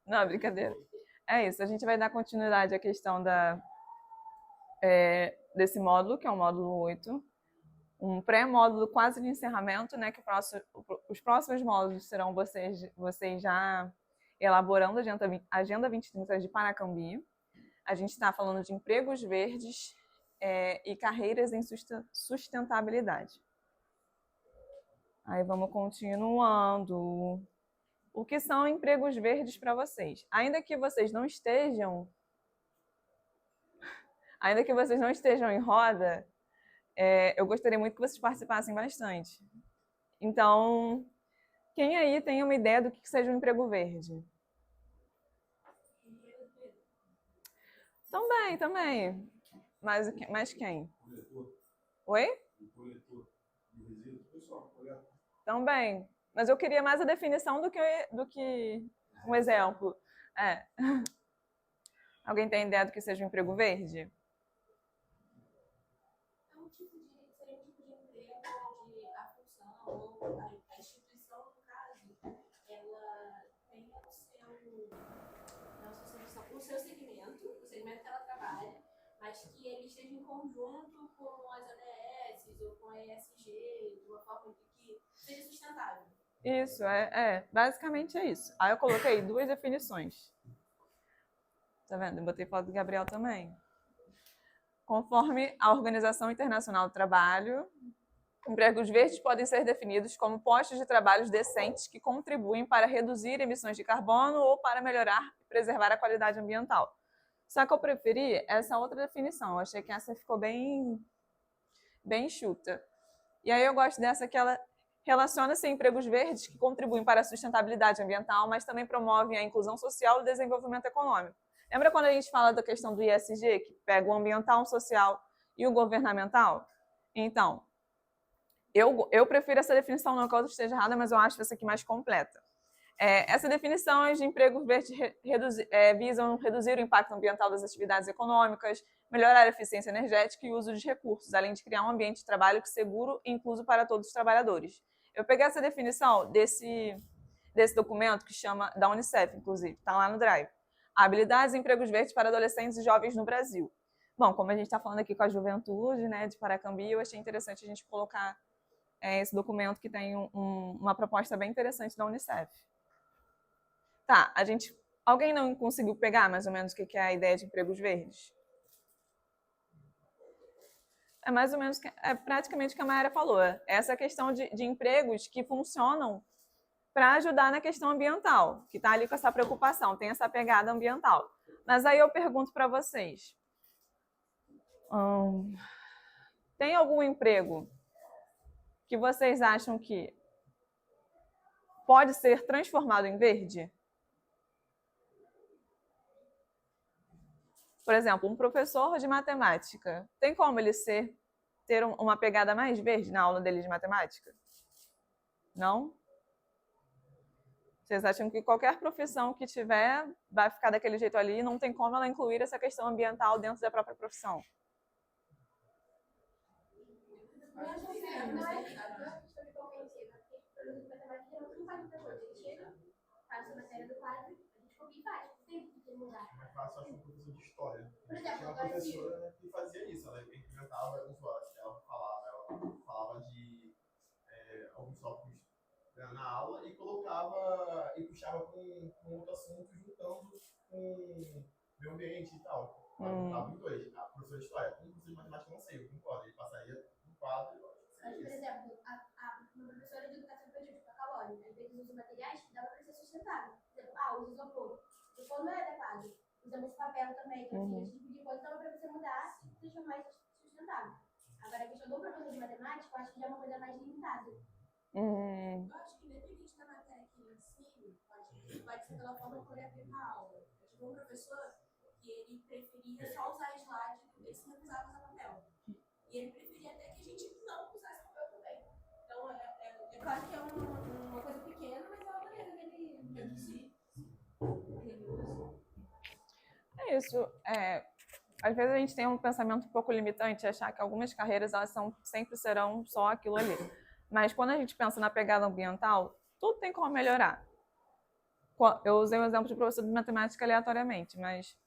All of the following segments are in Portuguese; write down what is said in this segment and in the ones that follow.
Não, brincadeira. É isso, a gente vai dar continuidade à questão desse módulo, que é o módulo 8, um pré-módulo quase de encerramento, né? Que os próximos módulos serão vocês já elaborando a Agenda 2030 de Paracambi. A gente está falando de empregos verdes e carreiras em sustentabilidade. Aí vamos continuando. O que são empregos verdes para vocês? Ainda que vocês não estejam em roda, eu gostaria muito que vocês participassem bastante. Então, quem aí tem uma ideia do que seja um emprego verde? Também. Mas quem? Oi? Também. Mas eu queria mais a definição do que um exemplo. É. Alguém tem ideia do que seja um emprego verde? Seria um tipo de emprego onde a função ou a instituição, no caso, ela tenha o seu segmento, o segmento que ela trabalha, mas que ele esteja em conjunto com as ODS ou com a ESG, de uma forma que seja sustentável. Isso, basicamente é isso. Aí eu coloquei duas definições. Tá vendo? Eu botei foto do Gabriel também. Conforme a Organização Internacional do Trabalho, empregos verdes podem ser definidos como postos de trabalho decentes que contribuem para reduzir emissões de carbono ou para melhorar e preservar a qualidade ambiental. Só que eu preferi essa outra definição. Eu achei que essa ficou bem enxuta. E aí eu gosto dessa que ela relaciona-se a empregos verdes que contribuem para a sustentabilidade ambiental, mas também promovem a inclusão social e o desenvolvimento econômico. Lembra quando a gente fala da questão do ISG, que pega o ambiental, o social e o governamental? Então, eu prefiro essa definição, não que a outra esteja errada, mas eu acho essa aqui mais completa. Essa definição de empregos verdes visam reduzir o impacto ambiental das atividades econômicas, melhorar a eficiência energética e o uso de recursos, além de criar um ambiente de trabalho seguro e incluso para todos os trabalhadores. Eu peguei essa definição desse documento que chama, da Unicef, inclusive, está lá no Drive. Habilidades e empregos verdes para adolescentes e jovens no Brasil. Bom, como a gente está falando aqui com a juventude, né, de Paracambi, eu achei interessante a gente colocar esse documento que tem uma proposta bem interessante da Unicef. Tá, alguém não conseguiu pegar mais ou menos o que é a ideia de empregos verdes? É mais ou menos, praticamente o que a Mayara falou. Essa questão de empregos que funcionam para ajudar na questão ambiental, que está ali com essa preocupação, tem essa pegada ambiental. Mas aí eu pergunto para vocês, tem algum emprego que vocês acham que pode ser transformado em verde? Por exemplo, um professor de matemática, tem como ele ter uma pegada mais verde na aula dele de matemática? Não? Vocês acham que qualquer profissão que tiver vai ficar daquele jeito ali e não tem como ela incluir essa questão ambiental dentro da própria profissão? Não é questão de convencer, porque o professor de matemática não faz muita coisa. Ele chega, faz a matéria do quadro, a gente copia e faz. Sempre tem que mudar. É fácil, acho, um professor de história. Por exemplo, tinha uma professora que fazia isso, ela implementava alguns votos. Ela falava de alguns tópicos na aula e colocava e puxava com outro assunto, juntando com meio ambiente e tal. Juntava em dois. A professora de história, com o professor de matemática, não sei, eu concordo. Ele passaria no quadro. Mas, por exemplo, uma professora de educação periódica, a Calori, às vezes usa materiais que dava para ser sustentável. Por exemplo, usa isopor. O isopor não é adequado. Usamos papel também, que é esse tipo de coisa, dava para você mudar e transformar isso sustentável. Agora, a questão do professor de matemática, eu acho que já é uma coisa mais limitada. Eu acho que independente da matéria que ele ensine, pode ser pela forma como ele aplica a aula. Eu tive um professor que ele preferia só usar slide, ele se recusava a usar papel. E ele preferia até que a gente não usasse papel também. Então, é claro que é uma coisa pequena, mas é uma maneira dele reduzir. É isso. Às vezes a gente tem um pensamento um pouco limitante, achar que algumas carreiras elas sempre serão só aquilo ali. Mas quando a gente pensa na pegada ambiental, tudo tem como melhorar. Eu usei o exemplo de professor de matemática aleatoriamente, mas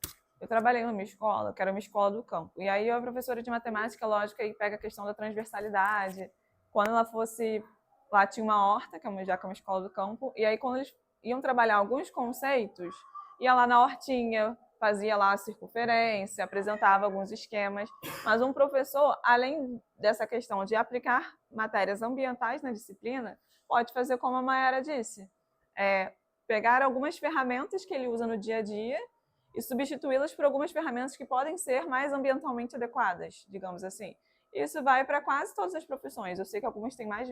eu trabalhei numa escola, que era uma escola do campo. E aí a professora de matemática, lógico, aí pega a questão da transversalidade. Quando ela fosse... Lá tinha uma horta, já que é uma escola do campo, e aí quando eles iam trabalhar alguns conceitos, ia lá na hortinha, fazia lá a circunferência, apresentava alguns esquemas. Mas um professor, além dessa questão de aplicar matérias ambientais na disciplina, pode fazer como a Mayara disse, pegar algumas ferramentas que ele usa no dia a dia e substituí-las por algumas ferramentas que podem ser mais ambientalmente adequadas, digamos assim. Isso vai para quase todas as profissões. Eu sei que algumas têm mais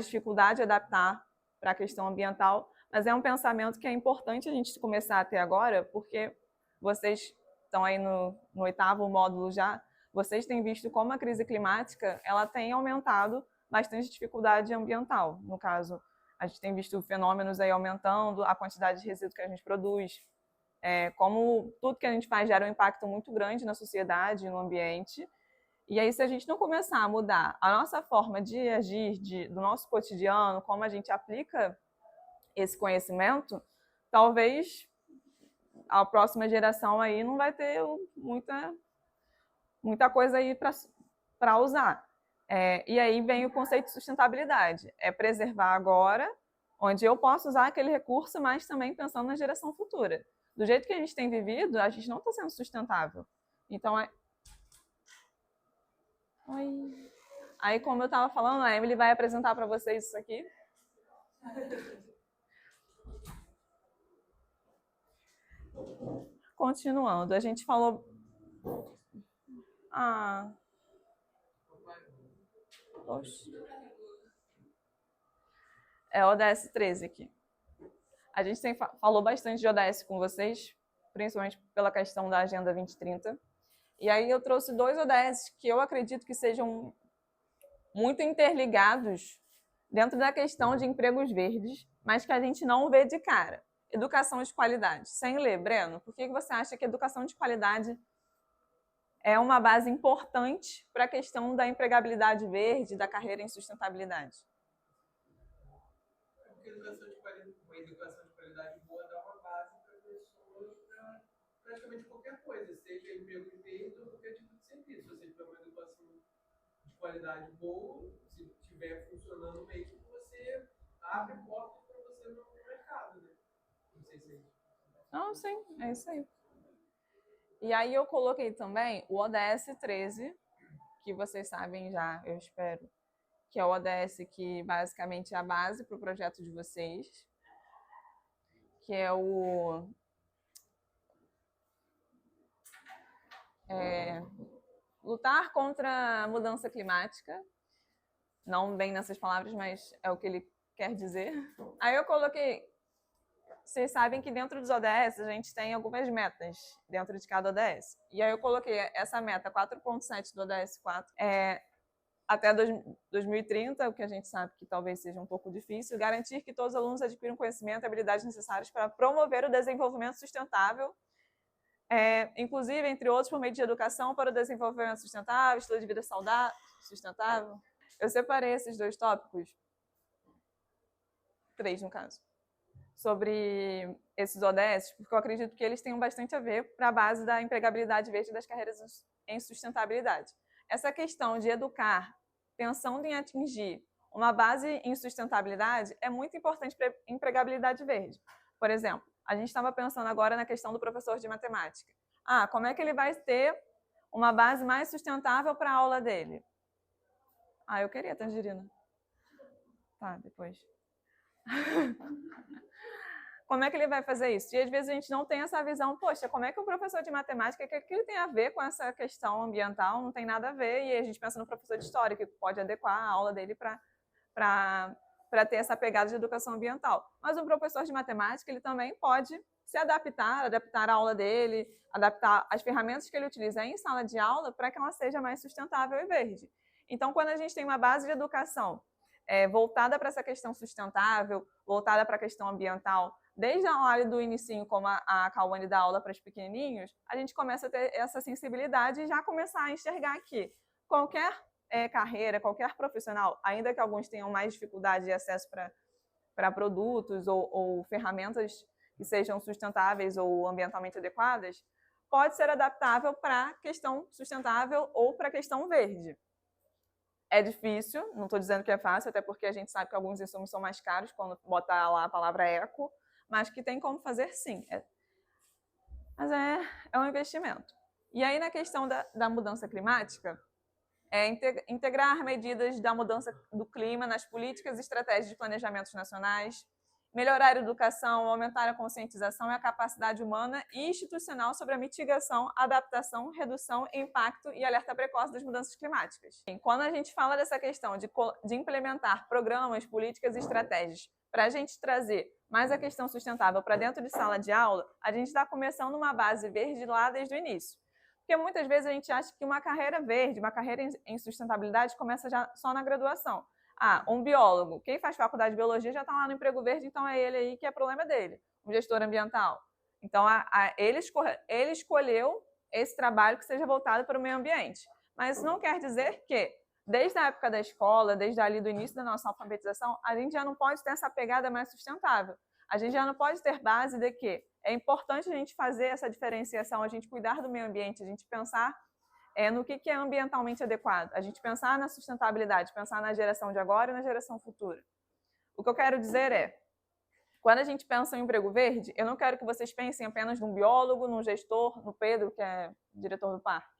dificuldade de adaptar para a questão ambiental, mas é um pensamento que é importante a gente começar a ter agora, porque vocês estão aí no 8º módulo já, vocês têm visto como a crise climática ela tem aumentado bastante dificuldade ambiental. No caso, a gente tem visto fenômenos aí aumentando, a quantidade de resíduos que a gente produz, como tudo que a gente faz gera um impacto muito grande na sociedade, no ambiente. E aí, se a gente não começar a mudar a nossa forma de agir, do nosso cotidiano, como a gente aplica esse conhecimento, talvez a próxima geração aí não vai ter muita coisa aí para usar. E aí vem o conceito de sustentabilidade. É preservar agora, onde eu posso usar aquele recurso, mas também pensando na geração futura. Do jeito que a gente tem vivido, a gente não está sendo sustentável. Então, Oi. Aí, como eu estava falando, a Emily vai apresentar para vocês isso aqui. Continuando, a gente falou... Poxa. É ODS 13 aqui. A gente falou bastante de ODS com vocês, principalmente pela questão da Agenda 2030. E aí eu trouxe 2 ODS que eu acredito que sejam muito interligados dentro da questão de empregos verdes, mas que a gente não vê de cara. Educação de qualidade. Sem ler, Breno, por que você acha que educação de qualidade é uma base importante para a questão da empregabilidade verde, da carreira em sustentabilidade? Porque uma educação de qualidade boa dá uma base para a pessoa para praticamente qualquer coisa, seja emprego verde ou qualquer tipo de serviço. Se você tiver uma educação de qualidade boa, se estiver funcionando bem, você abre portas para você no mercado, né? Não sei se é isso. Não, sim, é isso aí. E aí eu coloquei também o ODS 13, que vocês sabem já, eu espero, que é o ODS que basicamente é a base para o projeto de vocês, que é o lutar contra a mudança climática. Não bem nessas palavras, mas é o que ele quer dizer. Aí eu coloquei... Vocês sabem que dentro dos ODS a gente tem algumas metas dentro de cada ODS. E aí eu coloquei essa meta 4.7 do ODS 4, até 2030, o que a gente sabe que talvez seja um pouco difícil, garantir que todos os alunos adquiram conhecimento e habilidades necessários para promover o desenvolvimento sustentável, inclusive, entre outros, por meio de educação para o desenvolvimento sustentável, estilo de vida saudável, sustentável. Eu separei esses 2 tópicos, 3 no caso, sobre esses ODS, porque eu acredito que eles tenham bastante a ver para a base da empregabilidade verde das carreiras em sustentabilidade. Essa questão de educar pensando em atingir uma base em sustentabilidade é muito importante para a empregabilidade verde. Por exemplo, a gente estava pensando agora na questão do professor de matemática. Como é que ele vai ter uma base mais sustentável para a aula dele? Eu queria tangerina. Tá, depois. Como é que ele vai fazer isso? E às vezes a gente não tem essa visão, poxa, como é que o professor de matemática, o que ele tem a ver com essa questão ambiental? Não tem nada a ver, e a gente pensa no professor de história, que pode adequar a aula dele para ter essa pegada de educação ambiental. Mas o professor de matemática, ele também pode se adaptar a aula dele, adaptar as ferramentas que ele utiliza em sala de aula para que ela seja mais sustentável e verde. Então, quando a gente tem uma base de educação voltada para essa questão sustentável, voltada para a questão ambiental, desde a hora do inicinho, como a Cauane dá aula para os pequenininhos, a gente começa a ter essa sensibilidade e já começar a enxergar que qualquer carreira, qualquer profissional, ainda que alguns tenham mais dificuldade de acesso para produtos ou ferramentas que sejam sustentáveis ou ambientalmente adequadas, pode ser adaptável para a questão sustentável ou para a questão verde. É difícil, não estou dizendo que é fácil, até porque a gente sabe que alguns insumos são mais caros quando botar lá a palavra eco, mas que tem como fazer sim. Mas é um investimento. E aí, na questão da mudança climática, é integrar medidas da mudança do clima nas políticas e estratégias de planejamentos nacionais, melhorar a educação, aumentar a conscientização e a capacidade humana e institucional sobre a mitigação, adaptação, redução, impacto e alerta precoce das mudanças climáticas. Quando a gente fala dessa questão de implementar programas, políticas e estratégias para a gente trazer mais a questão sustentável para dentro de sala de aula, a gente está começando uma base verde lá desde o início. Porque muitas vezes a gente acha que uma carreira verde, uma carreira em sustentabilidade começa já só na graduação. Ah, um biólogo, quem faz faculdade de biologia já está lá no emprego verde, então é ele aí que é problema dele. Um gestor ambiental. Então, ele escolheu esse trabalho que seja voltado para o meio ambiente. Mas isso não quer dizer que, desde a época da escola, desde ali do início da nossa alfabetização, a gente já não pode ter essa pegada mais sustentável. A gente já não pode ter base de que é importante a gente fazer essa diferenciação, a gente cuidar do meio ambiente, a gente pensar no que é ambientalmente adequado, a gente pensar na sustentabilidade, pensar na geração de agora e na geração futura. O que eu quero dizer é, quando a gente pensa em emprego verde, eu não quero que vocês pensem apenas num biólogo, num gestor, no Pedro, que é diretor do parque.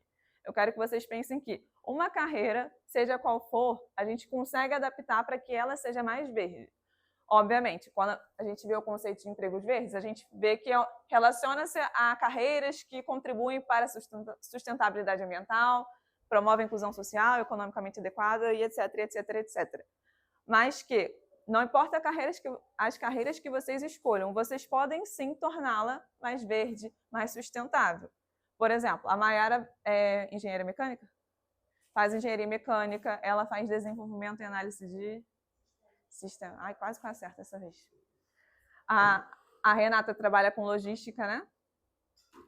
Eu quero que vocês pensem que uma carreira, seja qual for, a gente consegue adaptar para que ela seja mais verde. Obviamente, quando a gente vê o conceito de empregos verdes, a gente vê que relaciona-se a carreiras que contribuem para a sustentabilidade ambiental, promovem a inclusão social, economicamente adequada e etc, etc, etc. Mas que, não importa as carreiras que vocês escolham, vocês podem sim torná-la mais verde, mais sustentável. Por exemplo, a Mayara é engenheira mecânica? Faz engenharia mecânica, ela faz desenvolvimento e análise de sistema. Ai, quase que eu acerto dessa vez. A Renata trabalha com logística, né?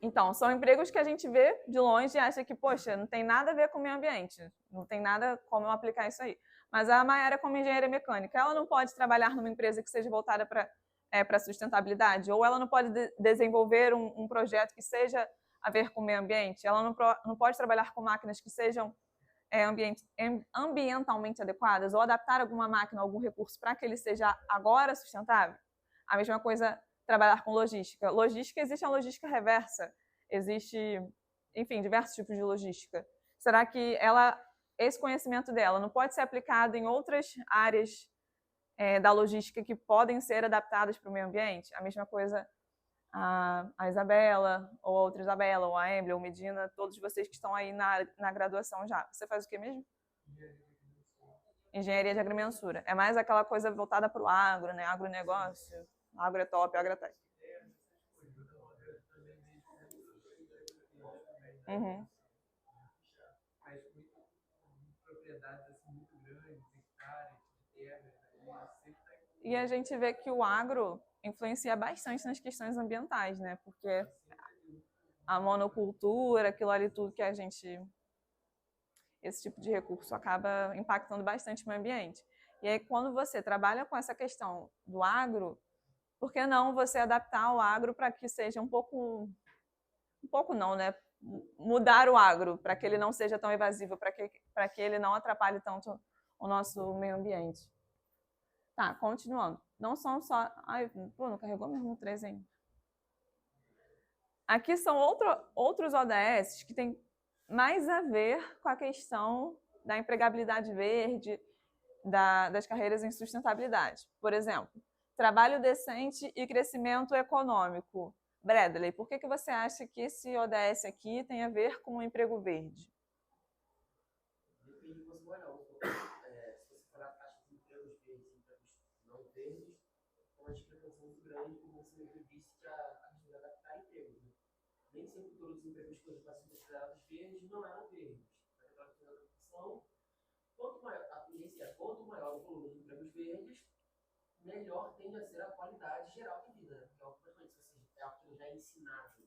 Então, são empregos que a gente vê de longe e acha que, poxa, não tem nada a ver com o meio ambiente, não tem nada como eu aplicar isso aí. Mas a Mayara, como engenheira mecânica, ela não pode trabalhar numa empresa que seja voltada para sustentabilidade, ou ela não pode desenvolver um projeto que seja a ver com o meio ambiente, ela não pode trabalhar com máquinas que sejam ambientalmente adequadas, ou adaptar alguma máquina, algum recurso para que ele seja agora sustentável. A mesma coisa trabalhar com logística. Logística, existe a logística reversa, existe, enfim, diversos tipos de logística. Será que esse conhecimento dela não pode ser aplicado em outras áreas da logística que podem ser adaptadas para o meio ambiente? A mesma coisa a Isabela, ou a outra Isabela, ou a Emily, ou Medina, todos vocês que estão aí na graduação já. Você faz o que mesmo? Engenharia de agrimensura. É mais aquela coisa voltada para o agro, né? Agronegócio. Agro é top, agro é tech. Uhum. Mas propriedades assim, muito grandes, hectares de terra, E a gente vê que o agro influencia bastante nas questões ambientais, né? Porque a monocultura, aquilo ali tudo que a gente... Esse tipo de recurso acaba impactando bastante o meio ambiente. E aí, quando você trabalha com essa questão do agro, por que não você adaptar o agro para que seja um pouco não, né? Mudar o agro para que ele não seja tão evasivo, para que ele não atrapalhe tanto o nosso meio ambiente. Tá, continuando. Não são só... Ai, pô, não carregou mesmo 3 ainda. Aqui são outros ODS que têm mais a ver com a questão da empregabilidade verde, das carreiras em sustentabilidade. Por exemplo, trabalho decente e crescimento econômico. Bradley, por que você acha que esse ODS aqui tem a ver com o emprego verde? Depende de você olhar. Se você for a taxa de empregos verdes e empregos não verdes, é uma discrepância muito grande, como você disse, que a questão de adaptar empregos. Né? Nem sempre todos os empregos que hoje podem ser considerados verdes não eram verdes. Naquela questão da adaptação, a tendência é quanto maior o volume de empregos verdes, melhor tende a ser a qualidade geral de vida. Né? Porque é algo que já é ensinado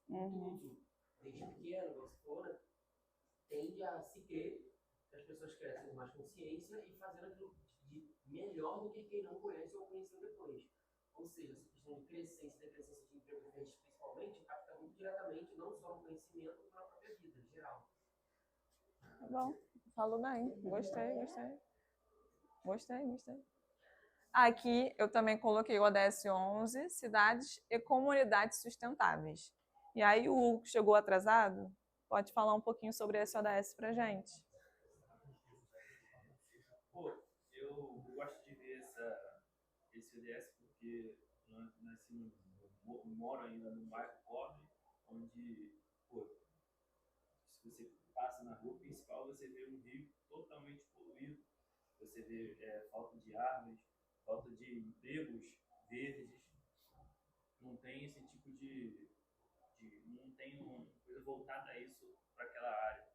tudo, desde pequeno, você for, né? Tende a se crer que as pessoas crescem com mais consciência e fazendo aquilo melhor do que quem não conhece ou conheceu depois. Ou seja, essa questão de crescência e decrescência de empregos verdes, principalmente, impacta muito diretamente, não só no conhecimento, como na própria vida, em geral. Tá bom, falou bem. Gostei. Aqui eu também coloquei o ODS 11, cidades e comunidades sustentáveis. E aí o Hugo chegou atrasado, pode falar um pouquinho sobre esse ODS pra gente. Pô, eu gosto de ver esse ODS porque moro ainda num bairro pobre, onde, pô, se você passa na rua principal, você vê um rio totalmente poluído, você vê falta de árvores, falta de empregos verdes, não tem esse tipo não tem uma coisa voltada a isso para aquela área.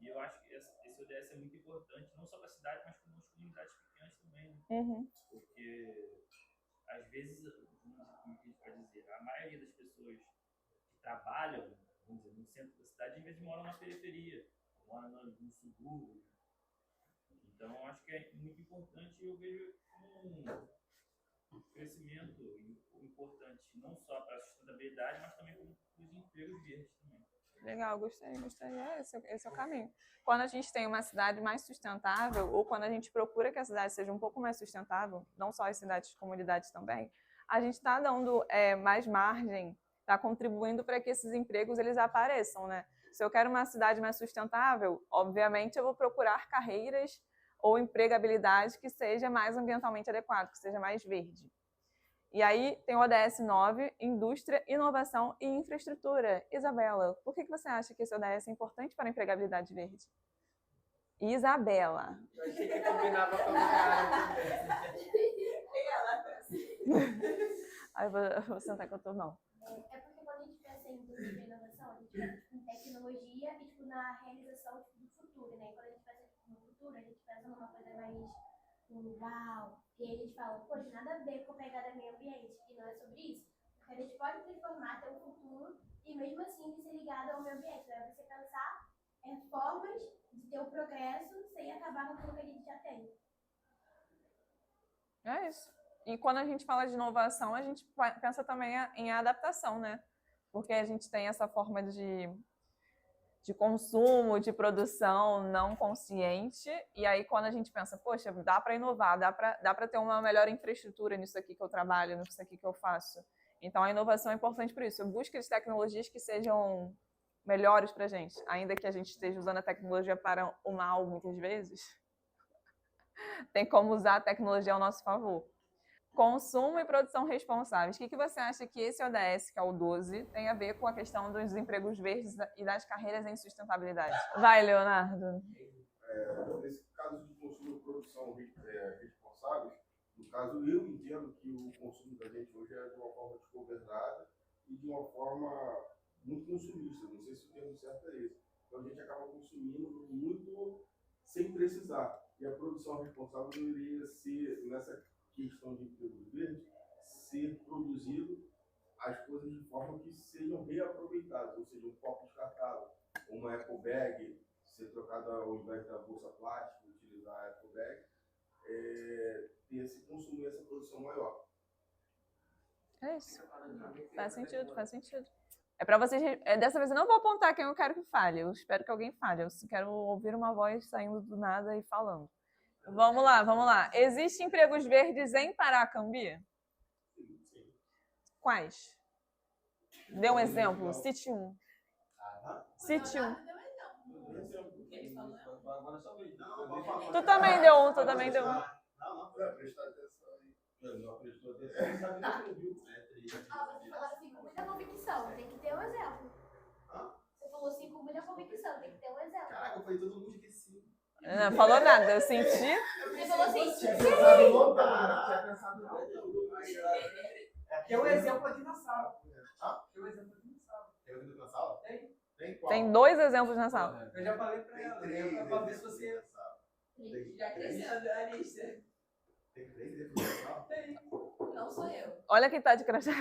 E eu acho que esse ODS é muito importante, não só para a cidade, mas para as comunidades pequenas também, né? Uhum. Porque, às vezes, como a gente pode dizer, a maioria das pessoas que trabalham, vamos dizer, no centro da cidade, às vezes moram na periferia, moram no subúrbio. Então, eu acho que é muito importante e eu vejo como um crescimento importante, não só para a sustentabilidade, mas também para os empregos verdes também. Legal, gostei. Esse é o caminho. Quando a gente tem uma cidade mais sustentável, ou quando a gente procura que a cidade seja um pouco mais sustentável, não só as cidades, as comunidades também, a gente está dando mais margem, está contribuindo para que esses empregos eles apareçam, né? Se eu quero uma cidade mais sustentável, obviamente eu vou procurar carreiras ou empregabilidade que seja mais ambientalmente adequado, que seja mais verde. E aí tem o ODS 9, Indústria, Inovação e Infraestrutura. Isabela, por que você acha que esse ODS é importante para a empregabilidade verde? Isabela. Eu achei que combinava com a minha área também. Aí eu vou sentar com a tua mão. É porque quando a gente pensa em indústria e inovação, a gente pensa em tecnologia e na realização do futuro, né? Quando a gente pensa no futuro, a gente pensa numa coisa mais uau. E aí a gente fala, poxa, nada a ver com a pegada meio ambiente. E não é sobre isso. Porque a gente pode transformar, ter um futuro e mesmo assim ser ligado ao meio ambiente. Né? Você pensar formas de ter o progresso sem acabar com aquilo que a gente já tem. É isso. E quando a gente fala de inovação, a gente pensa também em adaptação, né? Porque a gente tem essa forma de consumo, de produção não consciente, e aí quando a gente pensa, poxa, dá para inovar, dá para ter uma melhor infraestrutura nisso aqui que eu trabalho, nisso aqui que eu faço. Então a inovação é importante por isso. Busca de tecnologias que sejam melhores para a gente, ainda que a gente esteja usando a tecnologia para o mal muitas vezes. Tem como usar a tecnologia ao nosso favor. Consumo e produção responsáveis. O que você acha que esse ODS, que é o 12, tem a ver com a questão dos empregos verdes e das carreiras em sustentabilidade? Vai, Leonardo. Nesse caso de consumo e produção responsáveis, no caso, eu entendo que o consumo da gente hoje é de uma forma desgovernada e de uma forma muito consumista. Não sei se o termo certo é esse. Então, a gente acaba consumindo muito sem precisar. E a produção responsável deveria ser, nessa questão de empregos verdes, ser produzido as coisas de forma que sejam reaproveitadas, ou seja, um copo descartável, uma eco bag, ser trocada ao invés da bolsa plástica, utilizar a eco bag, ter esse consumo e essa produção maior. É isso. Faz sentido. É para vocês. Dessa vez eu não vou apontar quem eu quero que fale. Eu espero que alguém fale. Eu quero ouvir uma voz saindo do nada e falando. Vamos lá. Existem empregos verdes em Paracambi? Sim. Quais? Dê um exemplo. Cite um. Cite um. Agora é só ver. Não, Tu também deu um. Não, Prestar atenção aí. Não prestou atenção, sabe nem que não viu. Você falou assim com muita convicção, tem que ter um exemplo. Você falou assim com muita convicção, tem que ter um exemplo. Caraca, eu falei todo mundo que sim. Não falou nada. Eu senti. Você falou assim, Tinha pensado no Tem um exemplo aqui na sala. Tem um exemplo aqui na sala? Tem qual? Tem 2 exemplos na sala. Eu já falei pra ela. Pra ver se você já crescendo a lista. Tem 3 exemplos na sala? Tem. Não sou eu. Olha quem tá de crachá. ah,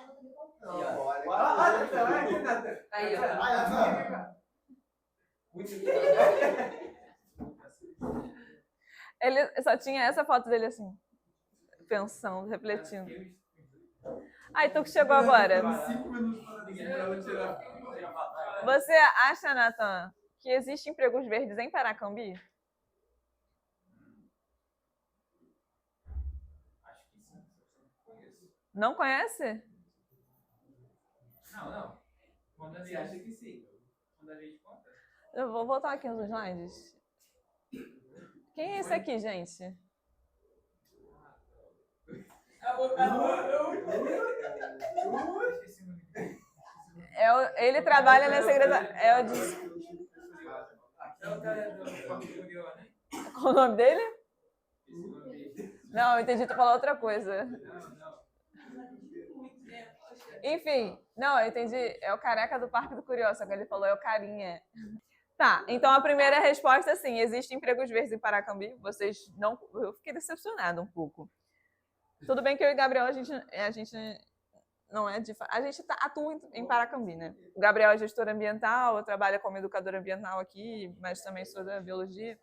ela também contou. Não, olha. Olha aqui, Nathan. Aí, ó. Muito Ele só tinha essa foto dele assim, pensando, refletindo. Aí, tu que chegou agora. 5 minutos para ninguém pra ela tirar. Você acha, Nathan, que existem empregos verdes em Paracambi? Acho que sim. Conheço. Não conhece? Não. Quando você acha que sim? Quando a gente conta. Eu vou voltar aqui nos slides. Quem é esse aqui, gente? Ele trabalha na secretaria. É o cara do Curió, né? Qual o nome dele? Esse nome. Não, eu entendi tu falar outra coisa. Não. Enfim, não, eu entendi. É o careca do Parque do Curioso, só que ele falou é o carinha. Tá, então a primeira resposta é sim, existem empregos verdes em Paracambi. Vocês não. Eu fiquei decepcionada um pouco. Tudo bem que eu e o Gabriel, a gente não é de. A gente atua em Paracambi, né? O Gabriel é gestor ambiental, eu trabalho como educador ambiental aqui, mas também sou da biologia.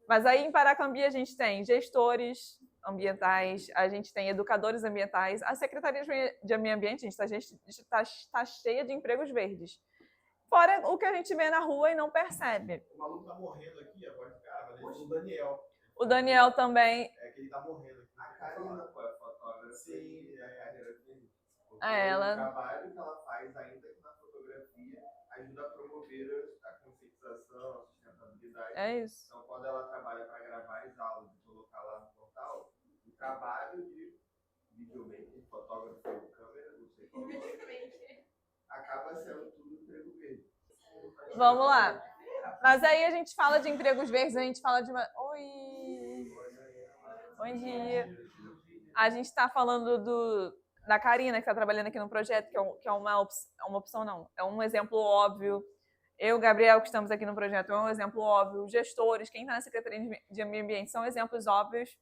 Mas aí em Paracambi a gente tem gestores ambientais, a gente tem educadores ambientais, a Secretaria de Meio Ambiente, a gente está cheia de empregos verdes. Fora o que a gente vê na rua e não percebe. O maluco tá morrendo aqui, a voz de cara, mas o Daniel. O Daniel também. É que ele tá morrendo aqui. A Karina, pô, é fotógrafa. Sim, é a Ela. O trabalho que ela faz ainda na fotografia ajuda a promover a conscientização, a sustentabilidade. É isso. Então, quando ela trabalha para gravar as aulas e colocar lá no portal, o trabalho de videomaker, fotógrafo, câmera, não sei qual acaba sendo tudo emprego verde. Vamos lá. Mas aí a gente fala de empregos verdes, a gente fala de uma... Oi! Bom dia! A gente está falando da Karina, que está trabalhando aqui no projeto, que é uma opção, não. É um exemplo óbvio. Eu e o Gabriel, que estamos aqui no projeto, é um exemplo óbvio. Os gestores, quem está na Secretaria de Meio Ambiente, são exemplos óbvios.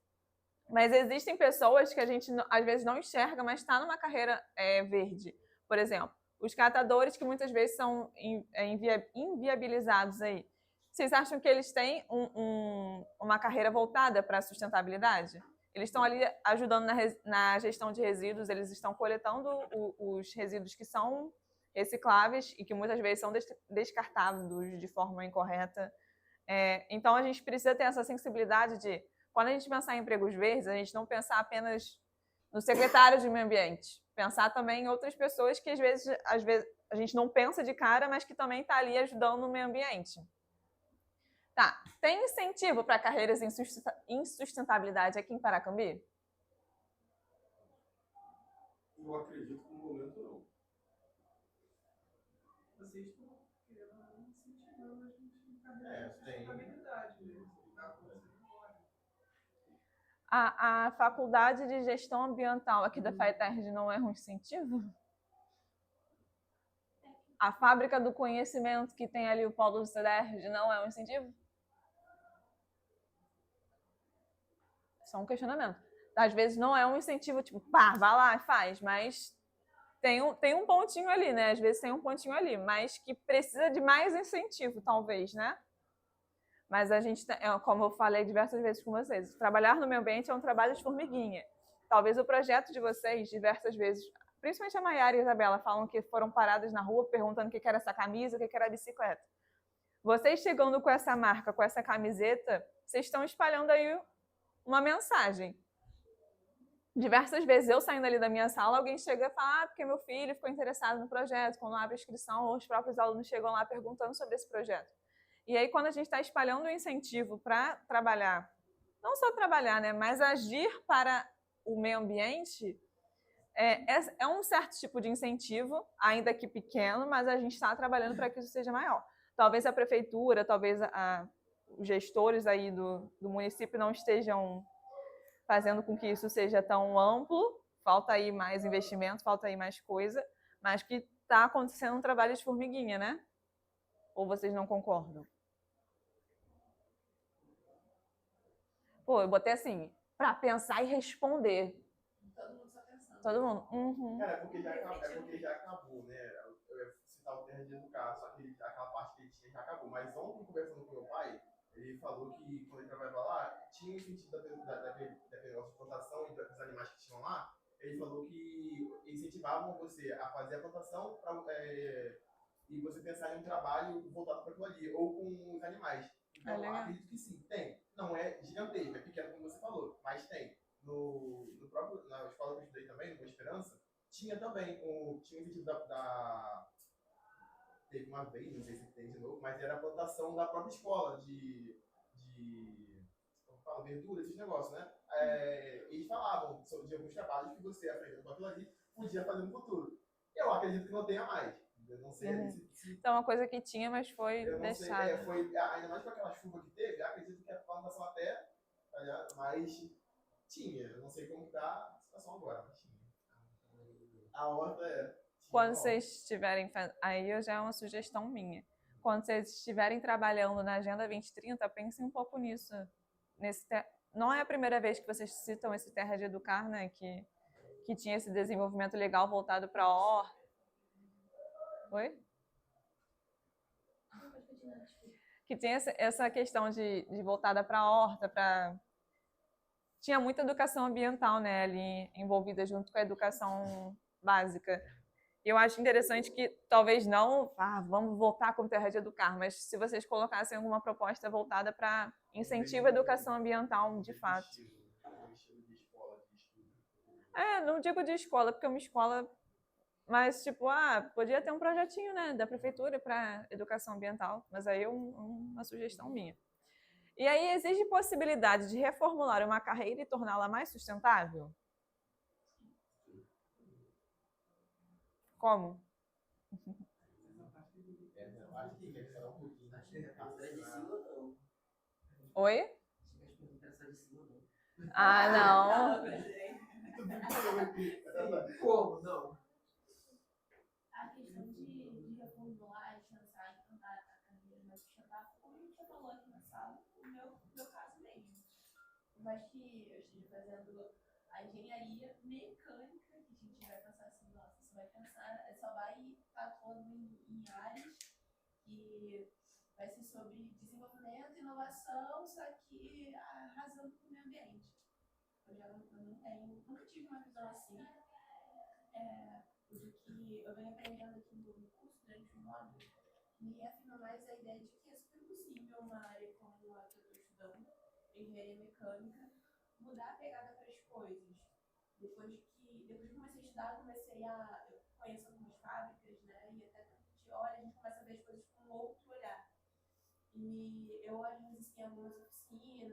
Mas existem pessoas que a gente, às vezes, não enxerga, mas está numa carreira verde. Por exemplo, os catadores, que muitas vezes são inviabilizados aí. Vocês acham que eles têm uma carreira voltada para a sustentabilidade? Eles estão ali ajudando na gestão de resíduos, eles estão coletando os resíduos que são recicláveis e que muitas vezes são descartados de forma incorreta. Então, a gente precisa ter essa sensibilidade de, quando a gente pensar em empregos verdes, a gente não pensar apenas no secretário de meio ambiente, pensar também em outras pessoas que às vezes a gente não pensa de cara, mas que também está ali ajudando no meio ambiente. Tá, tem incentivo para carreiras em sustentabilidade aqui em Paracambi? Eu acredito que no momento não. Vocês estão querendo incentivando a gente em carreira de tem. sustentabilidade, né? Tá acontecendo agora. A faculdade de gestão ambiental aqui da FATERJ não é um incentivo? A fábrica do conhecimento que tem ali o polo do CEDERJ não é um incentivo? Só um questionamento. Às vezes não é um incentivo, tipo, pá, vai lá e faz, mas tem um pontinho ali, né? Às vezes tem um pontinho ali, mas que precisa de mais incentivo, talvez, né? Mas a gente, como eu falei diversas vezes com vocês, trabalhar no meio ambiente é um trabalho de formiguinha. Talvez o projeto de vocês, diversas vezes, principalmente a Maiara e a Isabela, falam que foram paradas na rua perguntando o que era essa camisa, o que era a bicicleta. Vocês chegando com essa marca, com essa camiseta, vocês estão espalhando aí uma mensagem. Diversas vezes eu saindo ali da minha sala, alguém chega e fala, porque meu filho ficou interessado no projeto, quando abre a inscrição, ou os próprios alunos chegam lá perguntando sobre esse projeto. E aí, quando a gente está espalhando o incentivo para trabalhar, não só trabalhar, né, mas agir para o meio ambiente, é um certo tipo de incentivo, ainda que pequeno, mas a gente está trabalhando para que isso seja maior. Talvez a prefeitura, talvez os gestores aí do município não estejam fazendo com que isso seja tão amplo, falta aí mais investimento, falta aí mais coisa, mas que está acontecendo um trabalho de formiguinha, né? Ou vocês não concordam? Pô, eu botei assim, para pensar e responder. Todo mundo só pensando. Todo mundo? Uhum. Cara, é porque já acabou, né? Eu ia citar o termo de educar, só que aquela parte que ele tinha já acabou. Mas ontem, conversando com meu pai, ele falou que quando ele trabalhava lá, tinha incentivo da negócio de plantação e dos animais que tinham lá, ele falou que incentivavam você a fazer a plantação e você pensar em um trabalho voltado para aquilo ali, ou com os animais. Então, legal. acredito que sim, tem. Não é gigantesco, é pequeno como você falou, mas tem. No próprio, na escola que eu estudei também, no Boa Esperança, tinha também tinha incentivo teve uma vez, não sei se tem de novo, mas era a plantação da própria escola como fala, verdura, esses negócios, né? Eles falavam de alguns trabalhos que você, aprendendo com aquilo ali, podia fazer no futuro. Eu acredito que não tenha mais. Eu não sei se Então, uma coisa que tinha, mas foi eu não sei, deixada. ainda mais com aquela chuva que teve, acredito que a plantação até, tá ligado? Mas tinha, eu não sei como tá a situação agora, mas tinha. A horta Quando vocês estiverem, aí já é uma sugestão minha. Quando vocês estiverem trabalhando na Agenda 2030, pensem um pouco nisso. Não é a primeira vez que vocês citam esse Terra de Educar, né? Que tinha esse desenvolvimento legal voltado para a horta. Oi? Que tem essa questão de voltada para a horta, tinha muita educação ambiental, né, ali envolvida junto com a educação básica. Eu acho interessante que talvez não, vamos voltar com Terra de Educar, mas se vocês colocassem alguma proposta voltada para incentivo à educação ambiental, de fato. Não digo de escola, porque é uma escola, mas tipo, podia ter um projetinho, né, da prefeitura para educação ambiental, mas aí é uma sugestão minha. E aí existe possibilidade de reformular uma carreira e torná-la mais sustentável? Como? Oi? Não. Como? Não. A questão de reformular, de pensar em tentar a carreira mais sustentável, como a gente já falou aqui na sala, no meu caso mesmo. Por mais que eu esteja fazendo a engenharia mecânica, que a gente vai pensar assim, nossa, você vai pensar, só vai estar todo em áreas que vai ser sobre desenvolvimento, inovação, só que arrasando com o meio ambiente. Nunca tive uma visão assim. Do que eu venho aprendendo aqui no curso, durante o módulo, me afirma mais a ideia de que é super possível uma área como a que eu estou estudando, engenharia mecânica, mudar a pegada para as coisas. Depois que comecei a estudar, eu conheço algumas fábricas, né, e até quando a gente olha, a gente começa a ver as coisas com outro olhar. E eu, às vezes, em algumas oficinas,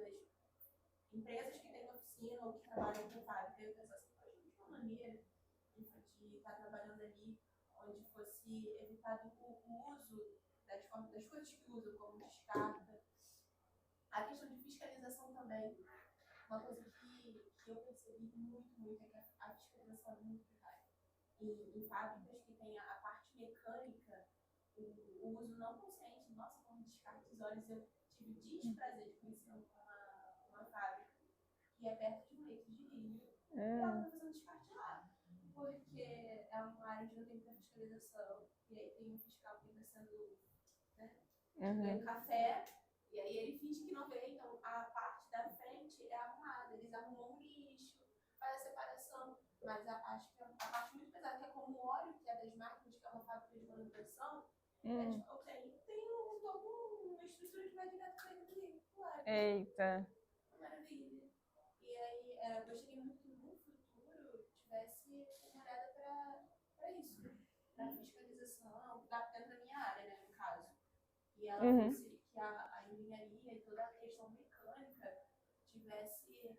empresas que têm oficina ou que trabalham com fábrica, eu penso assim, poxa, de uma maneira de estar trabalhando ali, onde fosse evitado o uso das coisas que usam, como descarta. A questão de fiscalização também, uma coisa que eu percebi muito é que a fiscalização é muito precária. Em fábricas que tem a parte mecânica, o uso não consciente, nossa, como descartes olhos, eu tive desprazer de conhecer uma fábrica que é perto de um leito de rio, e ela está fazendo descarte lá. Porque é uma área onde não tem muita fiscalização, e aí tem um fiscal que está sendo, né, café, e aí ele finge que não vê, então a parte da frente é arrumada, eles arrumam o lixo, faz a separação, mas acho que a parte muito pesada, que é como o óleo, que é das máquinas, que é uma fábrica de manutenção, tem toda uma estrutura que vai direto para dentro dele, claro. Eita. Maravilha. E aí, eu gostaria muito que no futuro tivesse uma olhada para isso, para fiscalização, dentro da minha área, né, no caso. E ela fosse que a engenharia e toda a questão mecânica tivesse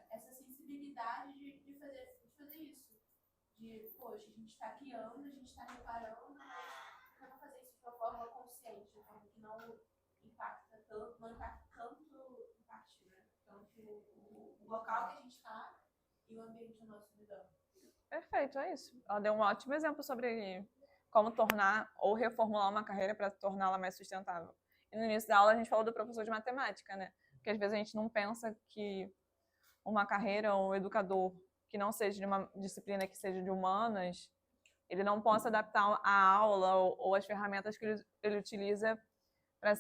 essa sensibilidade de fazer isso. Poxa, a gente está criando, a gente está reparando, mas vamos fazer isso de uma forma consciente, de uma forma que não impacta tanto o impacto, né? Tanto o local que a gente está e o ambiente ao nosso redor. Perfeito, é isso. Ela deu um ótimo exemplo sobre como tornar ou reformular uma carreira para torná-la mais sustentável. E no início da aula a gente falou do professor de matemática, né? Porque às vezes a gente não pensa que uma carreira ou um educador que não seja de uma disciplina que seja de humanas, ele não possa adaptar a aula ou as ferramentas que ele utiliza para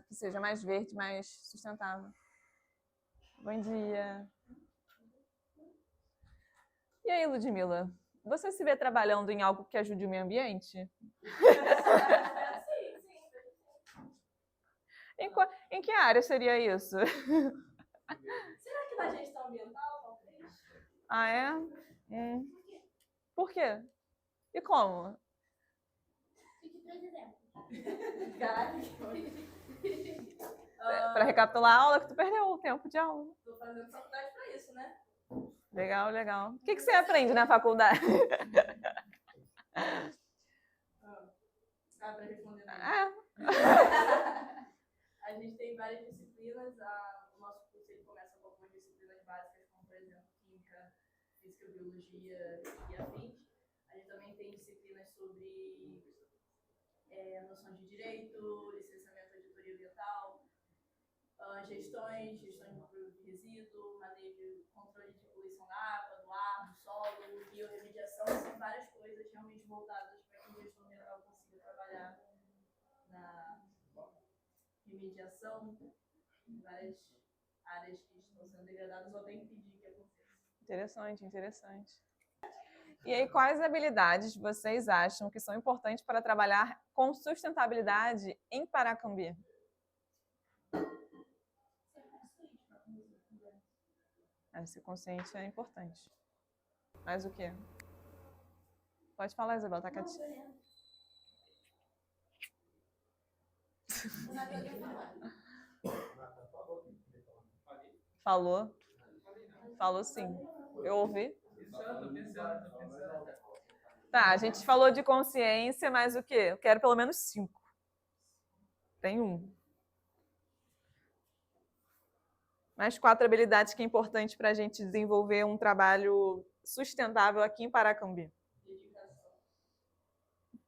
que seja mais verde, mais sustentável. Bom dia. E aí, Ludmila? Você se vê trabalhando em algo que ajude o meio ambiente? Em que área seria isso? Será que na gestão ambiental, talvez? Ah, é? Por quê? E como? Fique 3 exemplos. Caralho. Para recapitular a aula que tu perdeu o tempo de aula. Tô fazendo faculdade pra isso, né? Legal, legal. O que você aprende na faculdade? Pra responder mais. A gente tem várias disciplinas. O nosso curso ele começa com algumas disciplinas básicas, como, por exemplo, química, física, biologia e afins. A gente também tem disciplinas sobre noção de direito, licenciamento de auditoria ambiental, gestões de resíduo, manejo, controle de poluição da água, do ar, do solo, biorremediação. São várias coisas realmente voltadas para que o gestor ambiental consiga trabalhar na remediação em várias áreas que estão sendo degradadas ou até impedir que aconteça. Interessante, interessante. E aí, quais habilidades vocês acham que são importantes para trabalhar com sustentabilidade em Paracambi? Ser consciente é importante. Mas o quê? Pode falar, Isabel, tá quietinha. Falou? Falou sim. Eu ouvi? Tá, a gente falou de consciência, mas o quê? Eu quero pelo menos 5. Tem 1. Mais 4 habilidades que é importante para a gente desenvolver um trabalho sustentável aqui em Paracambi.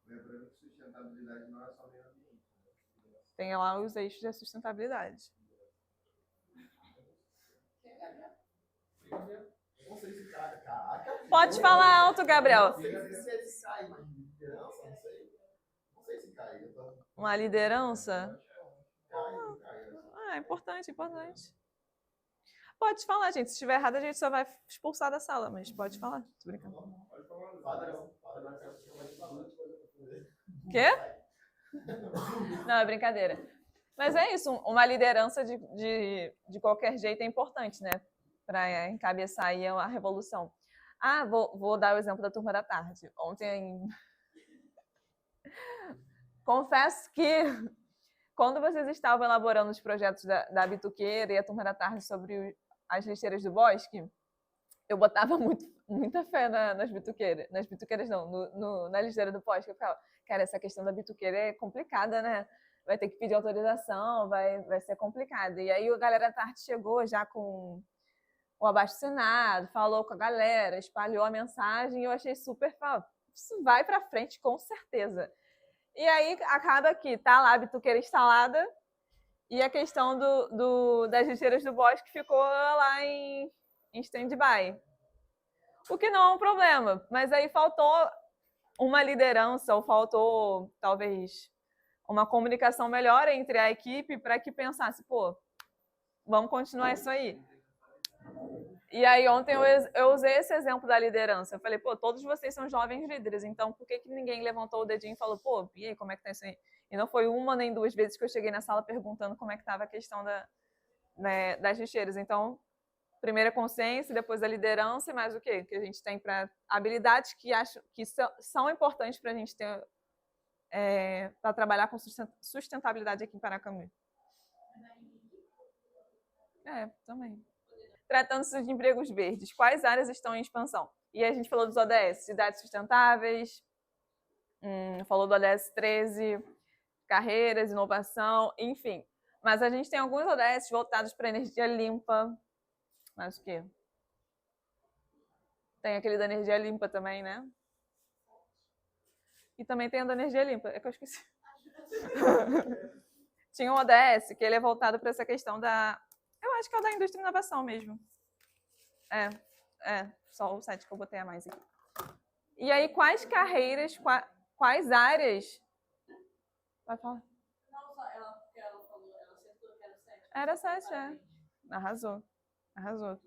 Lembrando que sustentabilidade não é só meio ambiente. Tem lá os eixos da sustentabilidade. Não sei se caraca. Pode falar alto, Gabriel. Não sei se cai, mas liderança, não sei. Não sei se cai. Uma liderança? Cai. É importante, importante. Pode falar, gente. Se estiver errado, a gente só vai expulsar da sala, mas pode falar. Tô brincando. Quê? Não, é brincadeira. Mas é isso, uma liderança de qualquer jeito é importante, né? Para encabeçar aí a revolução. Vou dar o exemplo da turma da tarde. Ontem, confesso que quando vocês estavam elaborando os projetos da Bituqueira e a turma da tarde sobre as lixeiras do bosque, eu botava muita fé nas bituqueiras. Nas bituqueiras não, na lixeira do bosque. Eu ficava, cara, essa questão da bituqueira é complicada, né? Vai ter que pedir autorização, vai ser complicado. E aí a galera da tarde chegou já com o abaixo-assinado, falou com a galera, espalhou a mensagem e eu achei super... Isso vai para frente, com certeza. E aí acaba que tá lá a bituqueira instalada e a questão das lixeiras do bosque ficou lá em stand-by. O que não é um problema, mas aí faltou uma liderança ou faltou, talvez, uma comunicação melhor entre a equipe para que pensasse, pô, vamos continuar isso aí. E aí ontem eu usei esse exemplo da liderança. Eu falei, pô, todos vocês são jovens líderes, então por que ninguém levantou o dedinho e falou, pô, e aí, como é que tá isso aí? E não foi uma nem 2 vezes que eu cheguei na sala perguntando como é que estava a questão das lixeiras. Então, primeiro a consciência, depois a liderança e mais o quê? Que a gente tem para habilidades que acho que são importantes para a gente ter para trabalhar com sustentabilidade aqui em Paracambi. Também. Tratando-se de empregos verdes, quais áreas estão em expansão? E a gente falou dos ODS, cidades sustentáveis, falou do ODS 13, carreiras, inovação, enfim. Mas a gente tem alguns ODS voltados para energia limpa. Mas o quê? Tem aquele da energia limpa também, né? E também tem a da energia limpa. É que eu esqueci. Tinha um ODS que ele é voltado para essa questão da... Eu acho que é o da indústria e inovação mesmo. Só o 7 que eu botei a mais aqui. E aí, quais carreiras, quais áreas... Vai falar. Não, só ela falou, ela acertou que era 7. Era 7, Arrasou. Arrasou.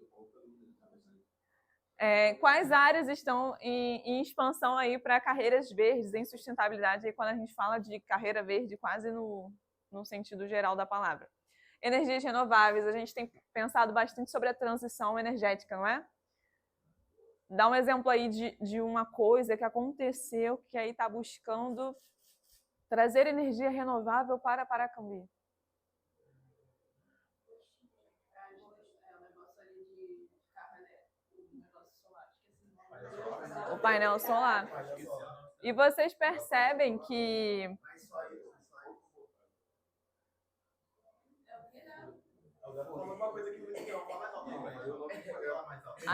Quais áreas estão em expansão aí para carreiras verdes em sustentabilidade? Aí quando a gente fala de carreira verde, quase no sentido geral da palavra. Energias renováveis, a gente tem pensado bastante sobre a transição energética, não é? Dá um exemplo aí de uma coisa que aconteceu que aí está buscando trazer energia renovável para Paracambi. O painel solar. E vocês percebem que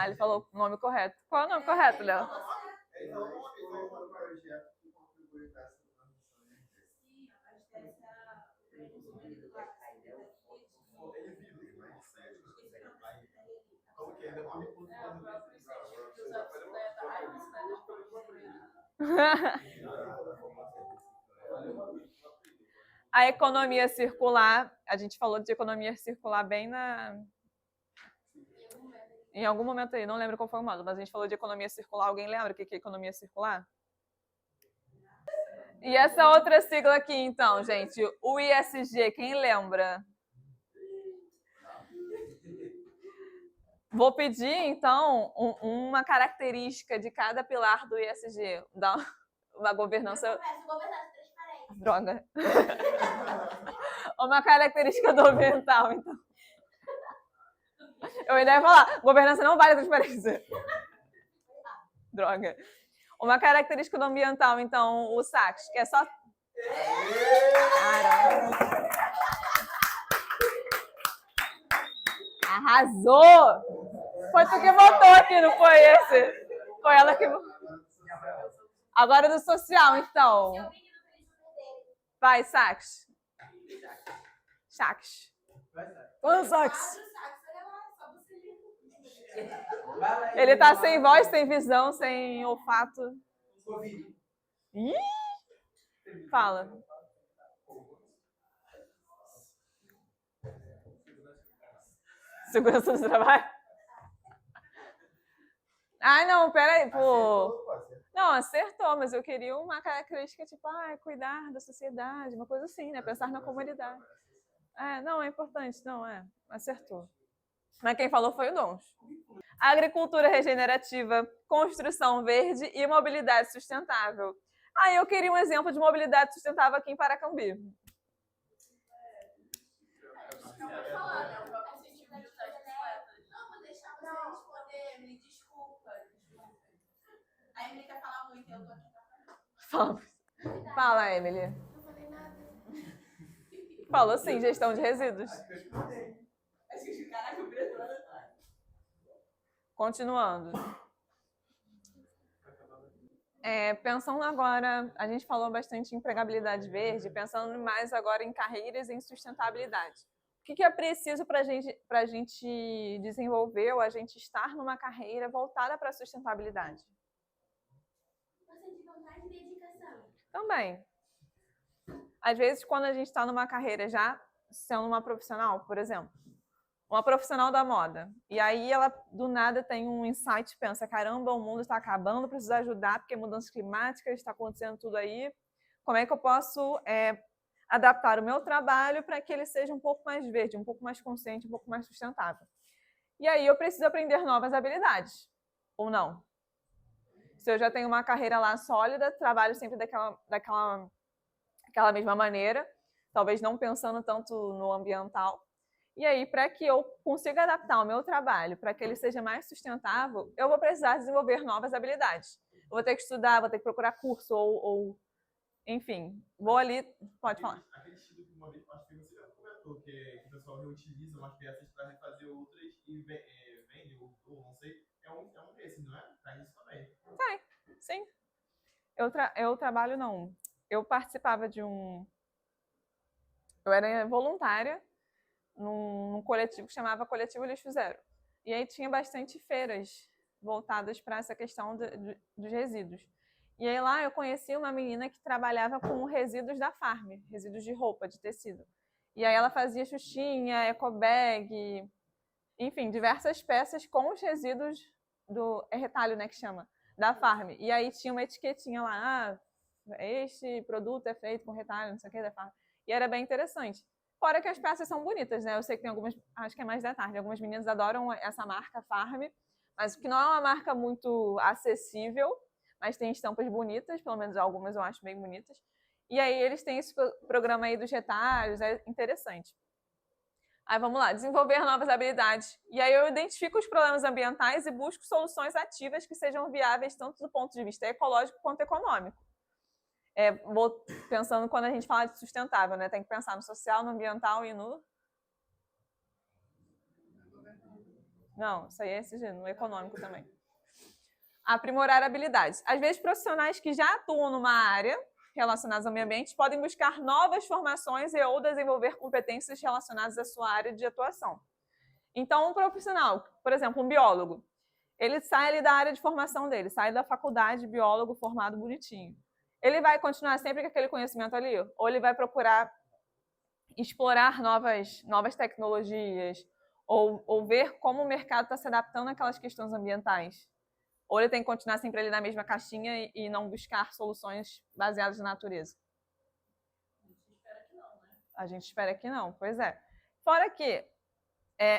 ele falou o nome correto. Qual é o nome correto, Léo? A economia circular, a gente falou de economia circular bem em algum momento aí, não lembro qual foi o modo, mas a gente falou de economia circular. Alguém lembra o que é economia circular? E essa outra sigla aqui, então, gente, o ISG, quem lembra? Vou pedir, então, uma característica de cada pilar do ISG. Da uma governança... Droga. Uma característica do ambiental, então. Eu ainda ia falar, governança não vale transparência. Droga. Uma característica do ambiental, então, o SACS, que é só... Caramba. Arrasou! Foi tu que votou aqui, não foi esse? Foi ela que votou. Agora do social, então. Vai, Sax. Sax. Ô, Sax. Ele tá sem voz, sem visão, sem olfato. Ih! Fala. Segurança do trabalho? Ai, não, peraí, pô. Não, acertou, mas eu queria uma característica tipo, cuidar da sociedade, uma coisa assim, né? Pensar na comunidade. Não, é importante, não, acertou. Mas quem falou foi o Dons. Agricultura regenerativa, construção verde e mobilidade sustentável. Eu queria um exemplo de mobilidade sustentável aqui em Paracambi. A Emily quer falar muito, eu tô aqui pra Fala, Emily. Não falei nada. Falou sim, gestão de resíduos. Continuando. Pensando agora, a gente falou bastante em empregabilidade verde, pensando mais agora em carreiras em sustentabilidade. O que é preciso para a gente desenvolver ou a gente estar numa carreira voltada para a sustentabilidade? Você de vontade e dedicação. Também. Às vezes, quando a gente está numa carreira já sendo uma profissional, por exemplo, uma profissional da moda, e aí ela do nada tem um insight, pensa, caramba, o mundo está acabando, preciso ajudar, porque mudanças climáticas, está acontecendo tudo aí, como é que eu posso adaptar o meu trabalho para que ele seja um pouco mais verde, um pouco mais consciente, um pouco mais sustentável? E aí eu preciso aprender novas habilidades, ou não? Se eu já tenho uma carreira lá sólida, trabalho sempre daquela mesma maneira, talvez não pensando tanto no ambiental. E aí, para que eu consiga adaptar o meu trabalho para que ele seja mais sustentável, eu vou precisar desenvolver novas habilidades. Eu vou ter que estudar, vou ter que procurar curso ou enfim, vou ali... Pode falar. Aquele estilo que uma vez acho que você já comentou, que o pessoal reutiliza umas peças para refazer outras e vende ou não sei. É um desses, não é? Tá isso também. Sim. Eu trabalho, não. Eu participava de um... Eu era voluntária num coletivo que chamava Coletivo Lixo Zero. E aí tinha bastante feiras voltadas para essa questão dos resíduos. E aí lá eu conheci uma menina que trabalhava com resíduos da farm, resíduos de roupa, de tecido. E aí ela fazia xuxinha, ecobag, enfim, diversas peças com os resíduos é retalho, né, que chama, da farm. E aí tinha uma etiquetinha lá, este produto é feito com retalho, não sei o que, da farm. E era bem interessante. Fora que as peças são bonitas, né? Eu sei que tem algumas, acho que é mais da tarde, algumas meninas adoram essa marca Farm, mas que não é uma marca muito acessível, mas tem estampas bonitas, pelo menos algumas eu acho bem bonitas. E aí eles têm esse programa aí dos retalhos, é interessante. Aí vamos lá, desenvolver novas habilidades. E aí eu identifico os problemas ambientais e busco soluções ativas que sejam viáveis tanto do ponto de vista ecológico quanto econômico. Vou pensando quando a gente fala de sustentável, né? Tem que pensar no social, no ambiental e no... Não, isso aí é no econômico também. Aprimorar habilidades. Às vezes, profissionais que já atuam numa área relacionadas ao meio ambiente podem buscar novas formações e ou desenvolver competências relacionadas à sua área de atuação. Então, um profissional, por exemplo, um biólogo, ele sai ali da área de formação dele, sai da faculdade de biólogo formado bonitinho. Ele vai continuar sempre com aquele conhecimento ali? Ou ele vai procurar explorar novas tecnologias? Ou ver como o mercado está se adaptando àquelas questões ambientais? Ou ele tem que continuar sempre ali na mesma caixinha e não buscar soluções baseadas na natureza? A gente espera que não, pois é. Fora que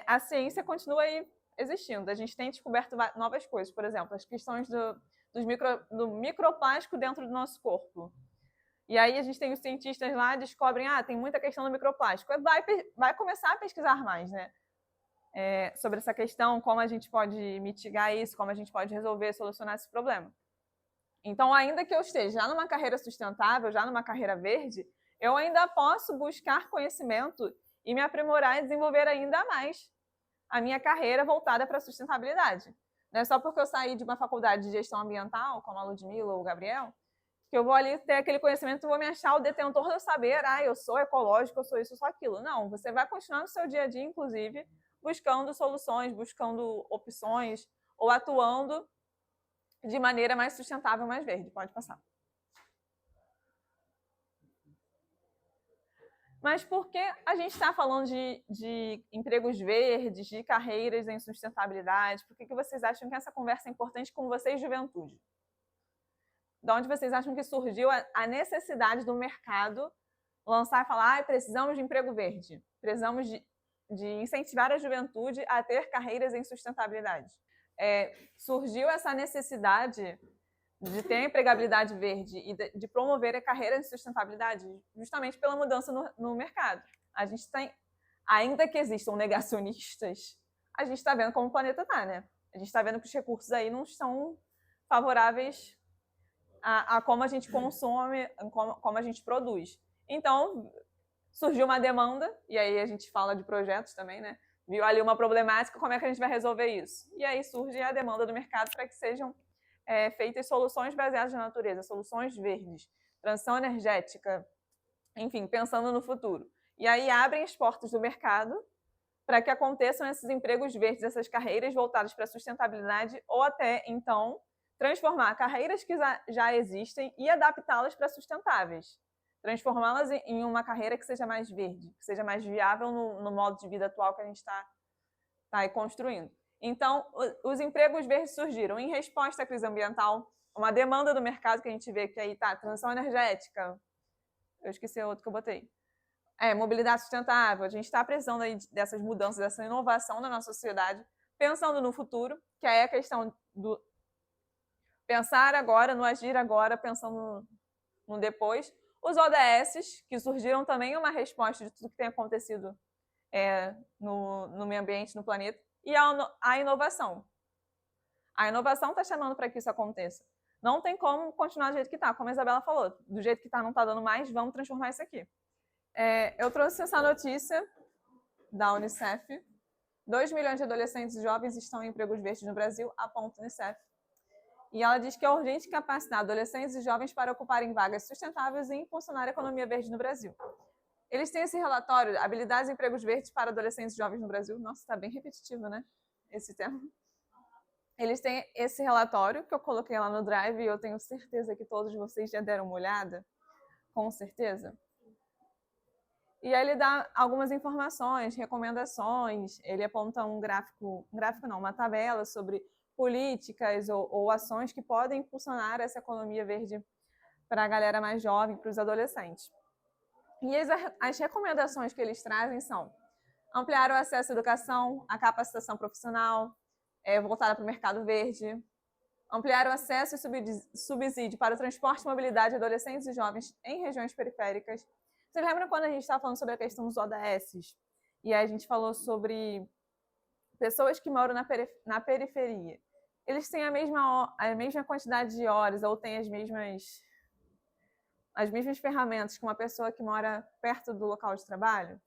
a ciência continua aí existindo. A gente tem descoberto novas coisas, por exemplo, as questões do microplástico dentro do nosso corpo. E aí a gente tem os cientistas lá descobrem, tem muita questão do microplástico. Vai começar a pesquisar mais, né? Sobre essa questão, como a gente pode mitigar isso, como a gente pode resolver, solucionar esse problema. Então, ainda que eu esteja já numa carreira sustentável, já numa carreira verde, eu ainda posso buscar conhecimento e me aprimorar e desenvolver ainda mais a minha carreira voltada para a sustentabilidade. Não é só porque eu saí de uma faculdade de gestão ambiental, como a Ludmilla ou o Gabriel, que eu vou ali ter aquele conhecimento e vou me achar o detentor do saber, eu sou ecológico, eu sou isso, eu sou aquilo. Não, você vai continuar no seu dia a dia, inclusive, buscando soluções, buscando opções ou atuando de maneira mais sustentável, mais verde. Pode passar. Mas por que a gente está falando de empregos verdes, de carreiras em sustentabilidade? Por que vocês acham que essa conversa é importante com vocês, juventude? De onde vocês acham que surgiu a necessidade do mercado lançar e falar precisamos de emprego verde, precisamos de incentivar a juventude a ter carreiras em sustentabilidade? Surgiu essa necessidade de ter a empregabilidade verde e de promover a carreira em sustentabilidade justamente pela mudança no mercado. A gente tem, ainda que existam negacionistas, a gente está vendo como o planeta está, né? A gente está vendo que os recursos aí não estão favoráveis a como a gente consome, como a gente produz. Então, surgiu uma demanda, e aí a gente fala de projetos também, né? Viu ali uma problemática, como é que a gente vai resolver isso? E aí surge a demanda do mercado para que sejam feitas soluções baseadas na natureza, soluções verdes, transição energética, enfim, pensando no futuro. E aí abrem as portas do mercado para que aconteçam esses empregos verdes, essas carreiras voltadas para a sustentabilidade, ou até, então, transformar carreiras que já existem e adaptá-las para sustentáveis. Transformá-las em uma carreira que seja mais verde, que seja mais viável no modo de vida atual que a gente está aí construindo. Então, os empregos verdes surgiram em resposta à crise ambiental, uma demanda do mercado que a gente vê que aí está, transição energética, eu esqueci outro que eu botei, mobilidade sustentável, a gente está precisando aí dessas mudanças, dessa inovação na nossa sociedade, pensando no futuro, que aí é a questão do pensar agora, no agir agora, pensando no depois. Os ODS, que surgiram também uma resposta de tudo que tem acontecido no meio ambiente, no planeta, e a inovação. A inovação está chamando para que isso aconteça. Não tem como continuar do jeito que está, como a Isabela falou, do jeito que está não está dando mais, vamos transformar isso aqui. Eu trouxe essa notícia da Unicef. 2 milhões de adolescentes e jovens estão em empregos verdes no Brasil, aponta a Unicef. E ela diz que é urgente capacitar adolescentes e jovens para ocuparem vagas sustentáveis e impulsionar a economia verde no Brasil. Eles têm esse relatório, habilidades e empregos verdes para adolescentes e jovens no Brasil. Nossa, está bem repetitivo, né? Esse tema. Eles têm esse relatório que eu coloquei lá no Drive e eu tenho certeza que todos vocês já deram uma olhada. Com certeza. E aí ele dá algumas informações, recomendações, ele aponta um gráfico não, uma tabela sobre políticas ou ações que podem impulsionar essa economia verde para a galera mais jovem, para os adolescentes. E as recomendações que eles trazem são ampliar o acesso à educação, à capacitação profissional, voltada para o mercado verde, ampliar o acesso e subsídio para o transporte e mobilidade de adolescentes e jovens em regiões periféricas. Vocês lembram quando a gente estava falando sobre a questão dos ODS? E aí a gente falou sobre pessoas que moram na periferia. Eles têm a mesma quantidade de horas ou têm as mesmas ferramentas que uma pessoa que mora perto do local de trabalho?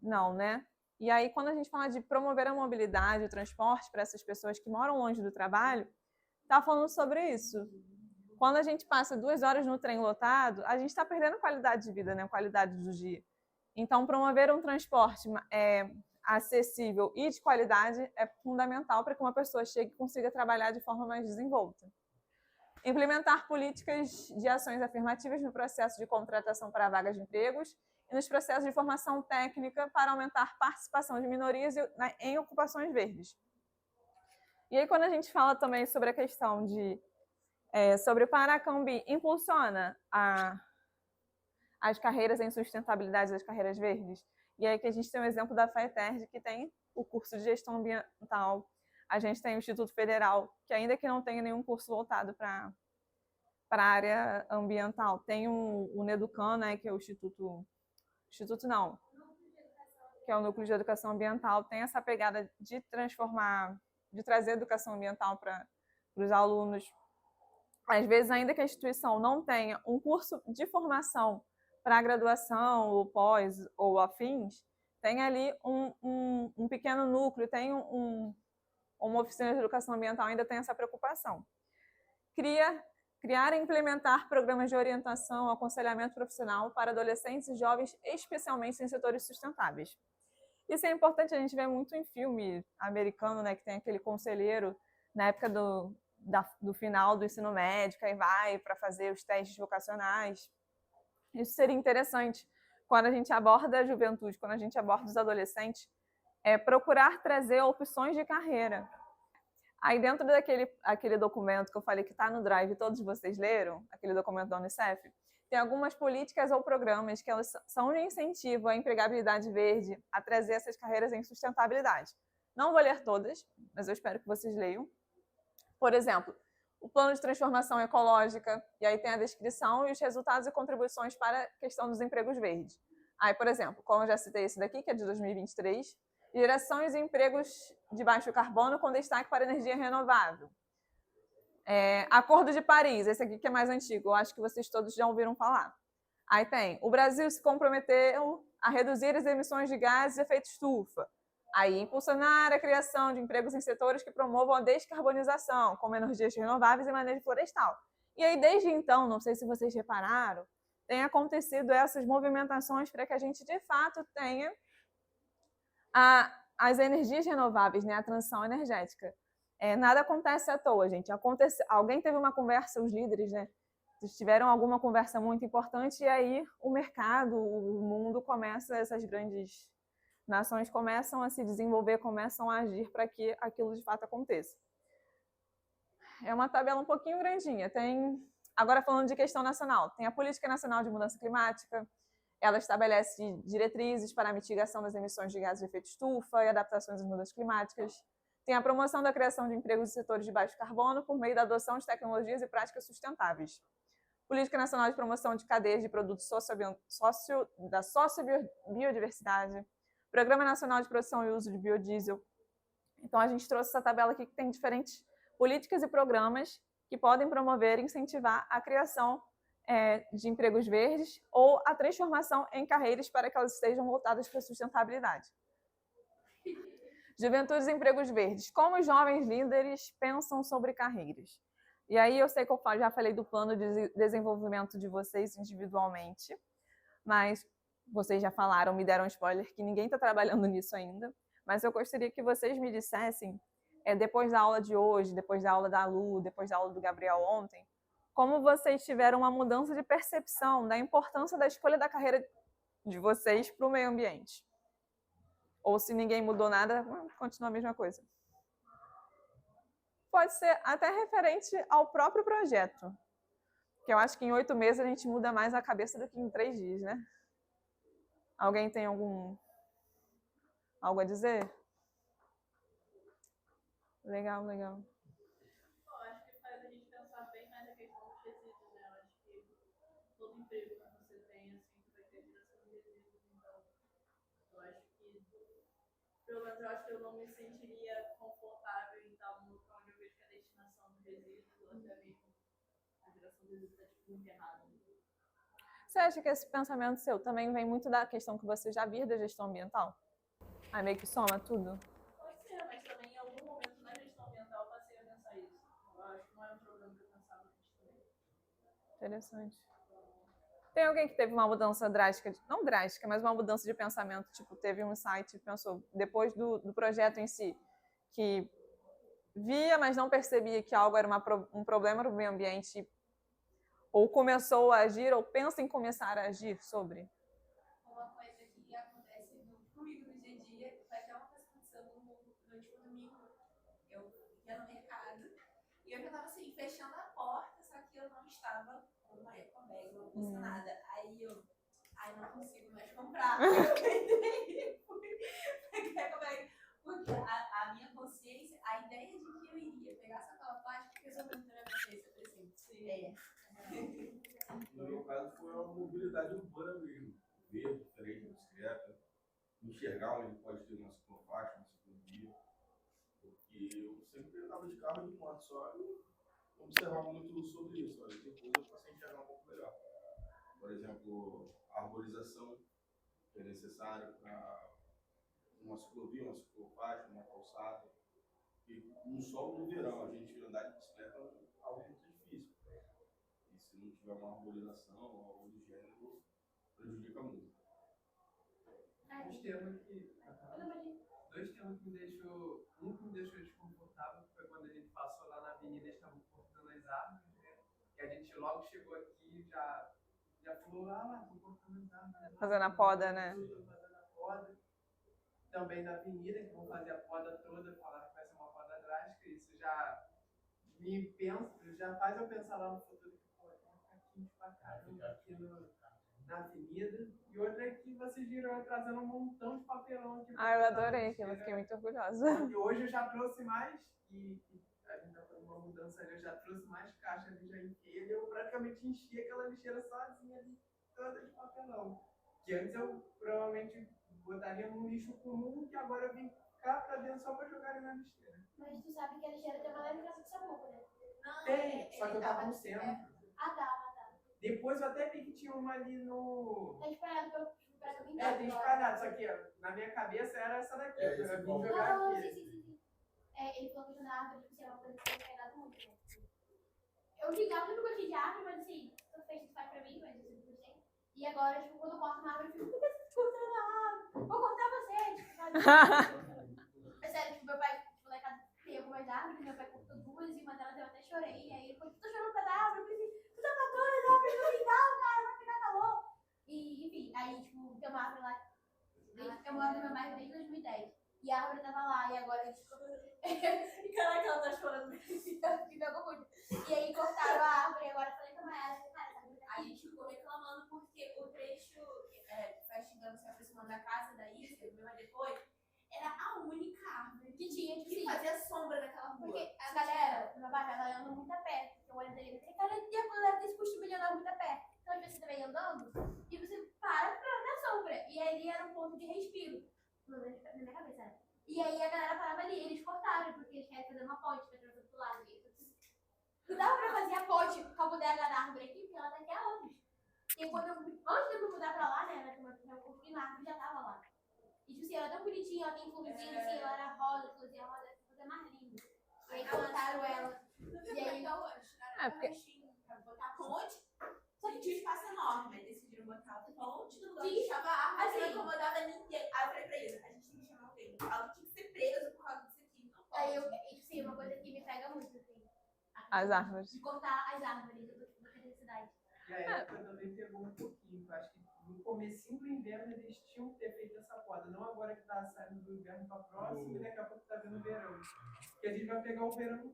Não, né? E aí, quando a gente fala de promover a mobilidade, o transporte para essas pessoas que moram longe do trabalho, está falando sobre isso. Quando a gente passa 2 horas no trem lotado, a gente está perdendo qualidade de vida, né? Qualidade do dia. Então, promover um transporte acessível e de qualidade é fundamental para que uma pessoa chegue e consiga trabalhar de forma mais desenvolta. Implementar políticas de ações afirmativas no processo de contratação para vagas de empregos e nos processos de formação técnica para aumentar a participação de minorias em ocupações verdes. E aí, quando a gente fala também sobre a questão sobre o Paracambi, impulsiona as carreiras em sustentabilidade das carreiras verdes. E aí que a gente tem o exemplo da FAETERJ, que tem o curso de gestão ambiental. A gente tem o Instituto Federal, que ainda que não tenha nenhum curso voltado para a área ambiental, tem o NEDUCAN, né, que é o que é o Núcleo de Educação Ambiental, tem essa pegada de trazer educação ambiental para os alunos. Às vezes, ainda que a instituição não tenha um curso de formação para graduação, ou pós, ou afins, tem ali um pequeno núcleo, tem uma oficina de educação ambiental, ainda tem essa preocupação. Criar e implementar programas de orientação, aconselhamento profissional para adolescentes e jovens, especialmente em setores sustentáveis. Isso é importante, a gente vê muito em filme americano, né, que tem aquele conselheiro na época do final do ensino médio, aí vai para fazer os testes vocacionais. Isso seria interessante quando a gente aborda a juventude, quando a gente aborda os adolescentes, procurar trazer opções de carreira. Aí dentro aquele documento que eu falei que está no Drive, todos vocês leram, aquele documento da Unicef, tem algumas políticas ou programas que elas são de incentivo à empregabilidade verde, a trazer essas carreiras em sustentabilidade. Não vou ler todas, mas eu espero que vocês leiam. Por exemplo, o plano de transformação ecológica, e aí tem a descrição e os resultados e contribuições para a questão dos empregos verdes. Aí, por exemplo, como eu já citei esse daqui, que é de 2023, gerações e empregos de baixo carbono com destaque para energia renovável. Acordo de Paris, esse aqui que é mais antigo, eu acho que vocês todos já ouviram falar. Aí tem, o Brasil se comprometeu a reduzir as emissões de gases de efeito estufa. Aí, impulsionar a criação de empregos em setores que promovam a descarbonização, como energias renováveis e manejo florestal. E aí, desde então, não sei se vocês repararam, tem acontecido essas movimentações para que a gente, de fato, tenha as energias renováveis, né? A transição energética. Nada acontece à toa, gente. Alguém teve uma conversa, os líderes, né? Tiveram alguma conversa muito importante e aí o mercado, o mundo começa, essas grandes nações começam a se desenvolver, começam a agir para que aquilo de fato aconteça. É uma tabela um pouquinho grandinha. Agora falando de questão nacional, tem a Política Nacional de Mudança Climática, ela estabelece diretrizes para a mitigação das emissões de gases de efeito estufa e adaptações às mudanças climáticas. Tem a promoção da criação de empregos em setores de baixo carbono por meio da adoção de tecnologias e práticas sustentáveis. Política Nacional de Promoção de Cadeias de Produtos da Sociobiodiversidade. Programa Nacional de Produção e Uso de Biodiesel. Então, a gente trouxe essa tabela aqui que tem diferentes políticas e programas que podem promover e incentivar a criação de empregos verdes ou a transformação em carreiras para que elas estejam voltadas para a sustentabilidade. Juventude e empregos verdes. Como os jovens líderes pensam sobre carreiras? E aí eu sei que eu já falei do plano de desenvolvimento de vocês individualmente, mas vocês já falaram, me deram um spoiler que ninguém está trabalhando nisso ainda, mas eu gostaria que vocês me dissessem, depois da aula de hoje, depois da aula da Lu, depois da aula do Gabriel ontem, como vocês tiveram uma mudança de percepção da importância da escolha da carreira de vocês para o meio ambiente. Ou se ninguém mudou nada, continua a mesma coisa. Pode ser até referente ao próprio projeto. Que eu acho que em 8 meses a gente muda mais a cabeça do que em 3 dias, né? Alguém tem algo a dizer? Legal, legal. Eu acho que faz a gente pensar bem mais na questão dos resíduos, né? Eu acho que todo emprego que você tem, assim, vai ter geração de resíduos, então eu acho que, pelo menos eu acho que eu não me sentiria confortável em estar num local onde eu vejo que a destinação dos resíduos, ou até mesmo a geração de resíduos está tipo muito errada. Você acha que esse pensamento seu também vem muito da questão que você já via da gestão ambiental? Aí meio que soma tudo? Pode ser, mas também em algum momento na gestão ambiental eu passei a pensar isso. Eu acho que não é um problema que eu pensava antes também. Interessante. Tem alguém que teve uma mudança drástica, não drástica, mas uma mudança de pensamento, tipo, teve um insight e pensou, depois do projeto em si, que via, mas não percebia que algo era um problema para o meio ambiente, ou começou a agir, ou pensa em começar a agir sobre? Uma coisa que acontece comigo no dia a dia, foi até uma coisa que aconteceu no último domingo. Eu ia no mercado e eu já tava assim, fechando a porta, só que eu não estava com uma ecobag, não custa nada. Aí não consigo mais comprar. Eu peguei a ecobag, porque a minha consciência, a ideia de que eu iria pegar sacola plástica resolveu na minha consciência. Eu falei assim, sim. No meu caso, foi uma mobilidade urbana mesmo. Ver diferente da bicicleta, enxergar onde pode ter uma ciclofaixa, uma ciclovia. Porque eu sempre andava de carro e de moto só e observava muito sobre isso. Olha, depois eu passei a enxergar um pouco melhor. Por exemplo, a arborização, que é necessária para uma ciclovia, uma ciclofaixa, uma calçada. E no sol no verão, a gente andar de bicicleta é algo muito difícil. E se não tiver uma arborização ou algo do gênero, prejudica muito. Dois temas que me deixou. Um que me deixou desconfortável foi quando a gente passou lá na avenida e estavam cortando as árvores, né? Que a gente logo chegou aqui e já falou, lá, tô cortando as árvores. Fazendo a poda, né? Fazendo a poda. Também na avenida, que vão fazer a poda toda, falaram que vai ser uma poda drástica, isso já já faz eu pensar lá no futuro que pô, vai ficar quente pra caramba aqui na avenida. E outra é que vocês viram trazendo um montão de papelão aqui. Eu adorei aquilo, fiquei muito orgulhosa. E hoje eu já trouxe mais, e a gente tá fazendo uma mudança ali, eu já trouxe mais caixa ali, já enfiei, eu praticamente enchi aquela lixeira sozinha ali, toda de papelão. Que antes eu provavelmente botaria num lixo comum, que agora eu vim cá pra dentro só pra jogar ali na lixeira. Mas tu sabe que a lixeira tem uma leve graça de sabugo, né? Não, Tem, só que eu tava no centro. Tá. Depois eu até vi que tinha uma ali no... Tá espalhado pelo caminho. tem espalhado, só que ó, na minha cabeça era essa daqui. Eu vim jogar Não, aqui. sim. Ele falou que na árvore, tipo, é uma coisa que tem pegado muito, né? Eu ligava, eu nunca gostei de árvore, mas assim, tudo fez isso faz pra mim, mas eu sempre gostei. E agora, tipo, quando eu corto uma árvore, eu fico, por que você tá cortando a árvore? Vou cortar você, tipo, sabe? É sério, tipo, meu pai, tipo, lá em casa tem algumas árvores, meu pai cortou 2 e uma delas eu até chorei. E aí ele falou, tô chorando por causa da árvore, eu pensei, tu tá matando as árvores no quintal, cara, vai ficar calor. E, enfim, aí, tipo, tem uma árvore lá, eu moro no meu bairro desde 2010. E a árvore tava lá, e agora eles... E caraca, ela tá chorando, me orgulho. E aí cortaram a árvore, e agora eu falei pra Mayara, cara, A gente ficou reclamando porque o trecho que vai chegando, se aproximando da casa da Isa, do meu marido depois, era a única árvore que tinha, tipo, que assim, fazia sombra naquela rua. porque a galera, no meu bairro, ela anda muito a pé. Porque o olho dele é cara, e a galera tem esse costume de andar muito a pé. Então, às vezes, você vem andando e você para na sombra. E ali era um ponto de respiro. Na minha cabeça, né? E aí a galera parava ali, eles cortaram, porque eles querem fazer uma ponte pra trazer pro lado. Não dava pra fazer a ponte com a bodega da árvore aqui, porque ela tá aqui há anos. E quando antes de eu mudar pra lá, né, eu construí na árvore, já tava lá. E tipo assim, ela é tão bonitinha, ela tem florzinha assim, ela era rosa, florzinha rosa, essa coisa mais linda. E aí cortaram ela. E aí tiraram o restinho pra botar a ponte, só que tinha um espaço enorme, aí decidiram botar a ponte no lugar que deixava a árvore, assim, não incomodava ninguém. Aí eu falei pra eles, a gente tem que chamar alguém. Ela tinha que ser preso por causa disso aqui, não pode. aí eu, tipo assim, uma coisa que me pega muito, assim. As árvores. De cortar as árvores, eu tô tipo na cidade. E a época também pegou um pouquinho, eu acho que comecinho do inverno eles tinham que ter feito essa poda, não agora que está saindo do inverno para próximo e daqui a pouco está vindo o verão. Porque a gente vai pegar o verão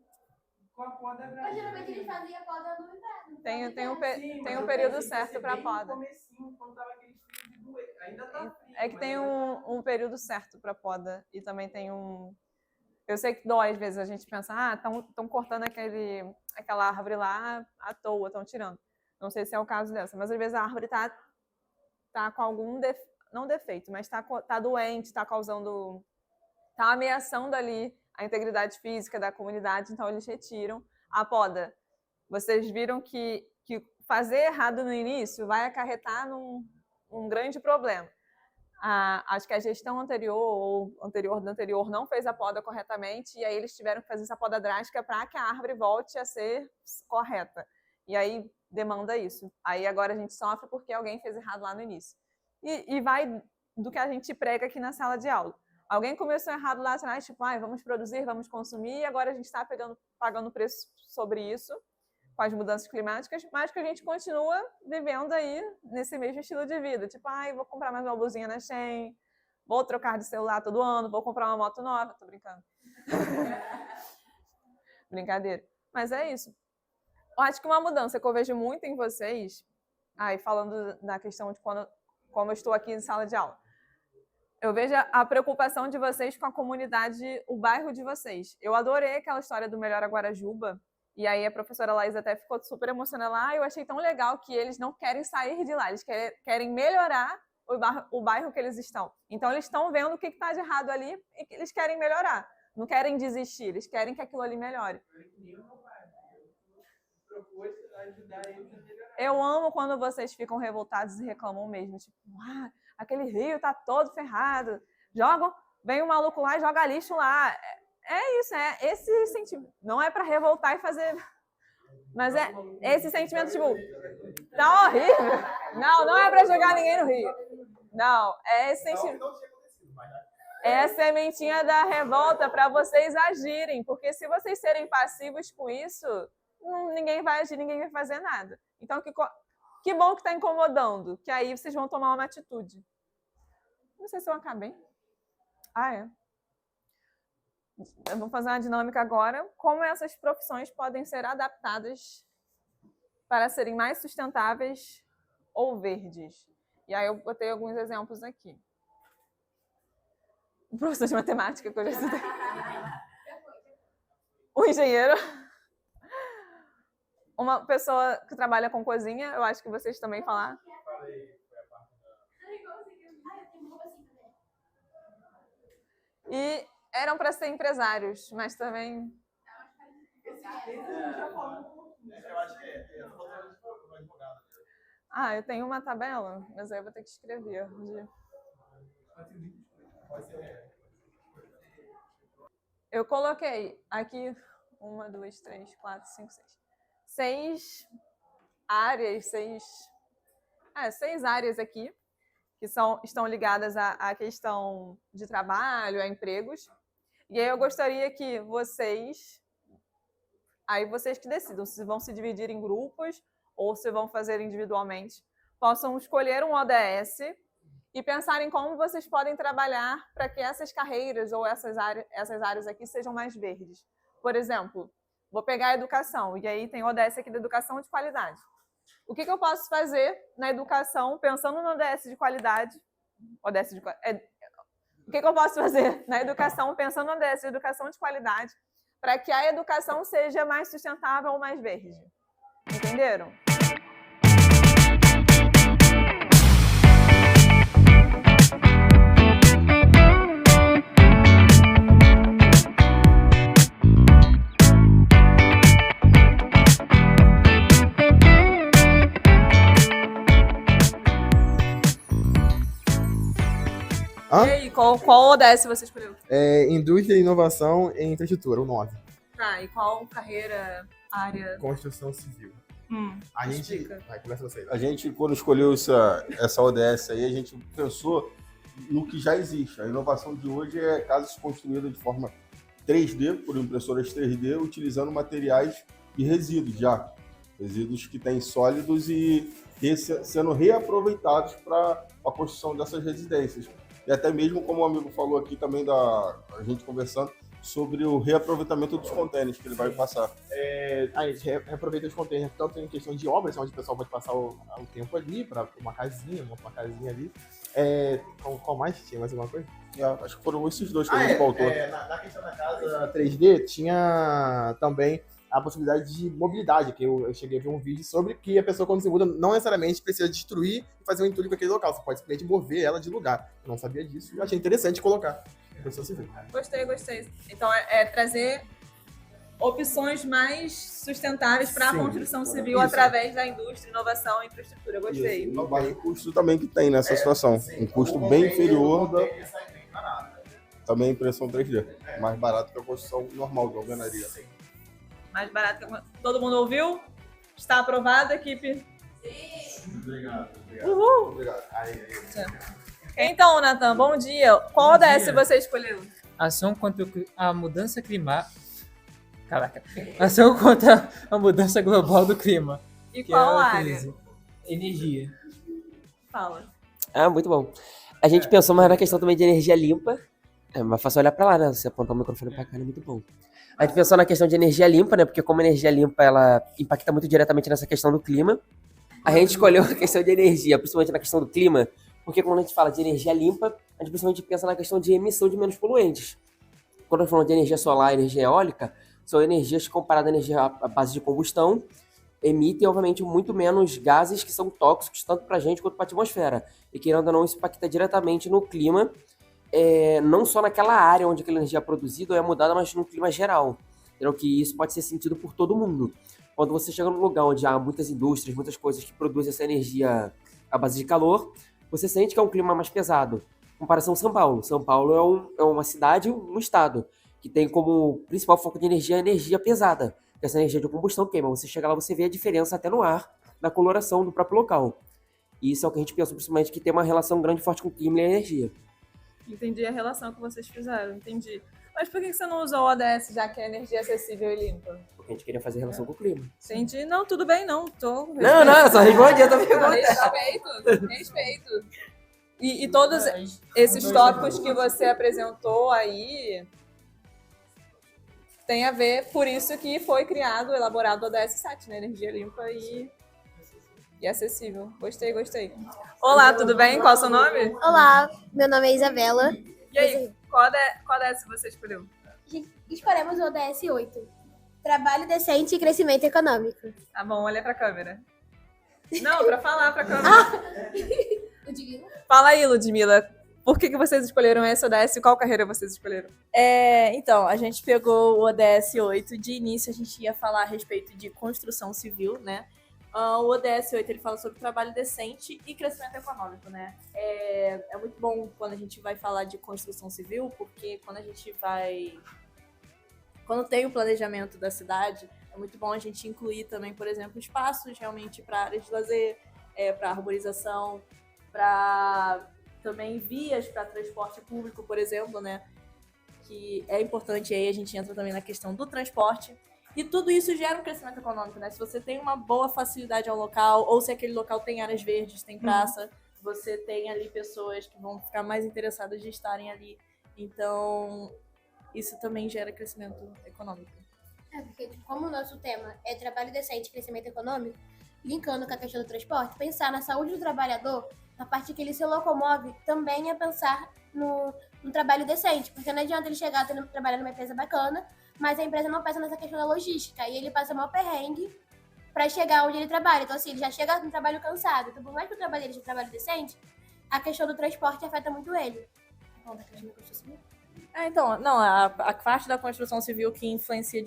com a poda Mas grande. geralmente eles faziam a poda no inverno. Tem um período certo para poda. Comecinho, quando tava aquele frio de doer. Ainda tá frio. É que tem um período certo para poda e também tem um... Eu sei que dói às vezes a gente pensa, estão cortando aquela árvore lá à toa, estão tirando. Não sei se é o caso dessa, mas às vezes a árvore tá com algum não defeito, mas tá doente, está ameaçando ali a integridade física da comunidade, então eles retiram a poda. Vocês viram que fazer errado no início vai acarretar num grande problema. Acho que a gestão anterior ou anterior da anterior não fez a poda corretamente e aí eles tiveram que fazer essa poda drástica para que a árvore volte a ser correta. E aí demanda isso. Aí agora a gente sofre porque alguém fez errado lá no início. E vai do que a gente prega aqui na sala de aula. Alguém começou errado lá atrás, tipo, vamos produzir, vamos consumir, e agora a gente está pagando preço sobre isso, com as mudanças climáticas, mas que a gente continua vivendo aí nesse mesmo estilo de vida. Tipo, vou comprar mais uma blusinha na Shein, vou trocar de celular todo ano, vou comprar uma moto nova. Tô brincando. Brincadeira. Mas é isso. Eu acho que uma mudança que eu vejo muito em vocês, falando da questão de como eu estou aqui em sala de aula, eu vejo a preocupação de vocês com a comunidade, o bairro de vocês. Eu adorei aquela história do Melhora Guarajuba, e aí a professora Laís até ficou super emocionada. Eu achei tão legal que eles não querem sair de lá, eles querem melhorar o bairro que eles estão. Então eles estão vendo o que está de errado ali e que eles querem melhorar. Não querem desistir, eles querem que aquilo ali melhore. Eu amo quando vocês ficam revoltados e reclamam mesmo. Tipo, aquele rio tá todo ferrado. Vem um maluco lá e joga lixo lá. É isso, esse sentimento. Não é para revoltar e fazer... Mas é esse sentimento, tipo, tá horrível. Não é para jogar ninguém no rio. Não, é esse sentimento. É a sementinha da revolta para vocês agirem. Porque se vocês serem passivos com isso, ninguém vai agir, ninguém vai fazer nada. Então, que bom que está incomodando. Que aí vocês vão tomar uma atitude. Não sei se eu acabei. Eu vou fazer uma dinâmica agora. Como essas profissões podem ser adaptadas para serem mais sustentáveis ou verdes. E aí eu botei alguns exemplos aqui. O professor de matemática, que eu já citei. O engenheiro. Uma pessoa que trabalha com cozinha, eu acho que vocês também falaram. E eram para ser empresários, mas também... Eu acho que é. Eu tenho uma tabela, mas aí eu vou ter que escrever. Eu coloquei aqui 1, 2, 3, 4, 5, 6. 6 áreas aqui, que estão ligadas à questão de trabalho, a empregos. E aí eu gostaria que vocês que decidam se vão se dividir em grupos ou se vão fazer individualmente, possam escolher um ODS e pensar em como vocês podem trabalhar para que essas carreiras ou essas áreas aqui sejam mais verdes. Por exemplo, vou pegar a educação, e aí tem o ODS aqui da educação de qualidade. O que eu posso fazer na educação, pensando no ODS de qualidade? O que eu posso fazer na educação, pensando no ODS de educação de qualidade, para que a educação seja mais sustentável ou mais verde? Entenderam? E aí, qual ODS você escolheu? Indústria, inovação e infraestrutura, o 9. Tá, e qual carreira, área? Construção civil. A gente... começa você. A gente, quando escolheu essa ODS aí, a gente pensou no que já existe. A inovação de hoje é casas construídas de forma 3D, por impressoras 3D, utilizando materiais e resíduos já. Resíduos que têm sólidos e sendo reaproveitados para a construção dessas residências. E até mesmo, como o amigo falou aqui também, a gente conversando, sobre o reaproveitamento dos contêineres que ele vai passar. A gente reaproveita os containers tanto em questão de obras, onde o pessoal pode passar um tempo ali, para uma casinha ali. Qual mais? Tinha mais alguma coisa? Acho que foram esses dois que a gente pautou. Na questão da casa 3D, tinha também a possibilidade de mobilidade, que eu cheguei a ver um vídeo sobre que a pessoa, quando se muda, não necessariamente precisa destruir e fazer um entulho com aquele local, você pode simplesmente mover ela de lugar. Eu não sabia disso e achei interessante colocar. Gostei. Então é trazer opções mais sustentáveis para a construção civil através da indústria, inovação e infraestrutura. Gostei. E o baixo custo também que tem nessa situação. Um custo bem inferior também a impressão 3D. Mais barato que a construção normal de alvenaria. Mais barato que todo mundo ouviu? Está aprovado, equipe? Obrigado. Uhul! Obrigado. Então, Nathan, bom dia. Qual ODS você escolheu? Ação contra a mudança climática. Caraca. Ação contra a mudança global do clima. E qual é área? Energia. Fala. Muito bom. A gente pensou mais na questão também de energia limpa. É mais fácil olhar pra lá, né? Você apontar o microfone pra cá, é muito bom. A gente pensou na questão de energia limpa, né? Porque como a energia limpa, ela impacta muito diretamente nessa questão do clima. A gente escolheu a questão de energia, principalmente na questão do clima, porque quando a gente fala de energia limpa, a gente principalmente pensa na questão de emissão de menos poluentes. Quando nós falamos de energia solar e energia eólica, são energias que, comparadas à energia à base de combustão, emitem, obviamente, muito menos gases que são tóxicos, tanto para a gente quanto para a atmosfera. E querendo ou não, isso impacta diretamente no clima, não só naquela área onde aquela energia é produzida ou é mudada, mas no clima geral. Entendeu? Que isso pode ser sentido por todo mundo. Quando você chega num lugar onde há muitas indústrias, muitas coisas que produzem essa energia à base de calor, você sente que é um clima mais pesado. Em comparação a São Paulo. São Paulo é uma cidade, um estado, que tem como principal foco de energia a energia pesada. Essa energia de combustão queima. Você chega lá, você vê a diferença até no ar, na coloração do próprio local. E isso é o que a gente pensa, principalmente, que tem uma relação grande e forte com o clima e a energia. Entendi a relação que vocês fizeram, entendi. Mas por que você não usou o ODS, já que é energia acessível e limpa? Porque a gente queria fazer relação com o clima. Entendi. Não, tudo bem, não. Não, eu só respondi a tua pergunta. Respeito. E todos esses tópicos que você apresentou aí tem a ver, por isso que foi elaborado o ODS 7, né? Energia limpa e acessível. Gostei. Olá, tudo bem? Qual é o seu nome? Olá, meu nome é Isabela. E aí, qual ODS você escolheu? Escolhemos o ODS 8. Trabalho decente e crescimento econômico. Tá bom, olha pra câmera. Não, pra falar pra câmera. Ludmila? Fala aí, Ludmila. Por que vocês escolheram esse ODS e qual carreira vocês escolheram? Então, a gente pegou o ODS 8. De início, a gente ia falar a respeito de construção civil, né? O ODS 8 ele fala sobre trabalho decente e crescimento econômico, né? É muito bom quando a gente vai falar de construção civil, porque quando tem o planejamento da cidade, é muito bom a gente incluir também, por exemplo, espaços realmente para áreas de lazer, para arborização, para também vias para transporte público, por exemplo, né? Que é importante, aí a gente entra também na questão do transporte. E tudo isso gera um crescimento econômico, né? Se você tem uma boa facilidade ao local, ou se aquele local tem áreas verdes, tem praça, você tem ali pessoas que vão ficar mais interessadas de estarem ali. Então, isso também gera crescimento econômico. Porque como o nosso tema é trabalho decente e crescimento econômico, linkando com a questão do transporte, pensar na saúde do trabalhador, na parte que ele se locomove, também é pensar no trabalho decente. Porque não adianta ele chegar trabalhar numa empresa bacana, mas a empresa não pensa nessa questão da logística. E ele passa maior perrengue para chegar onde ele trabalha. Então, assim, ele já chega no trabalho cansado. Então, por mais que o trabalho dele seja um trabalho decente, a questão do transporte afeta muito ele. A parte da construção civil que influencia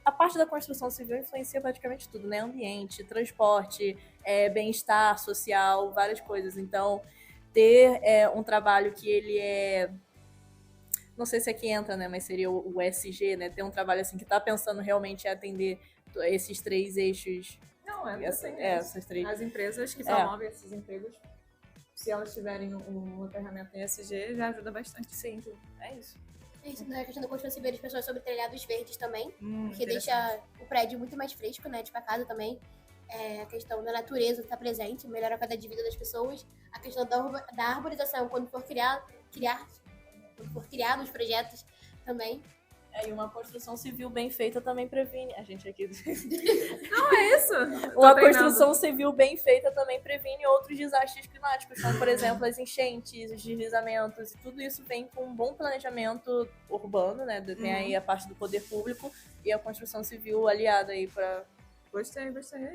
a parte da construção civil influencia praticamente tudo, né? Ambiente, transporte, bem-estar social, várias coisas. Então, ter um trabalho que ele não sei se aqui entra, né? Mas seria o SG, né? Ter um trabalho assim que está pensando realmente em atender esses três eixos. Não, essas três. As empresas que promovem esses empregos, se elas tiverem uma ferramenta em SG, já ajuda bastante. Sim, é isso. Isso, na questão da construção civil, as pessoas sobre telhados verdes também, que deixa o prédio muito mais fresco, né? Tipo, a casa também. a questão da natureza estar presente, melhorar a qualidade de vida das pessoas, a questão da arborização quando for criados os projetos também. E uma construção civil bem feita também previne. A gente aqui. Não é isso? Uma construção civil bem feita também previne outros desastres climáticos, como, por exemplo, as enchentes, os deslizamentos, e tudo isso vem com um bom planejamento urbano, né? Tem aí a parte do poder público e a construção civil aliada aí para. Gostei, é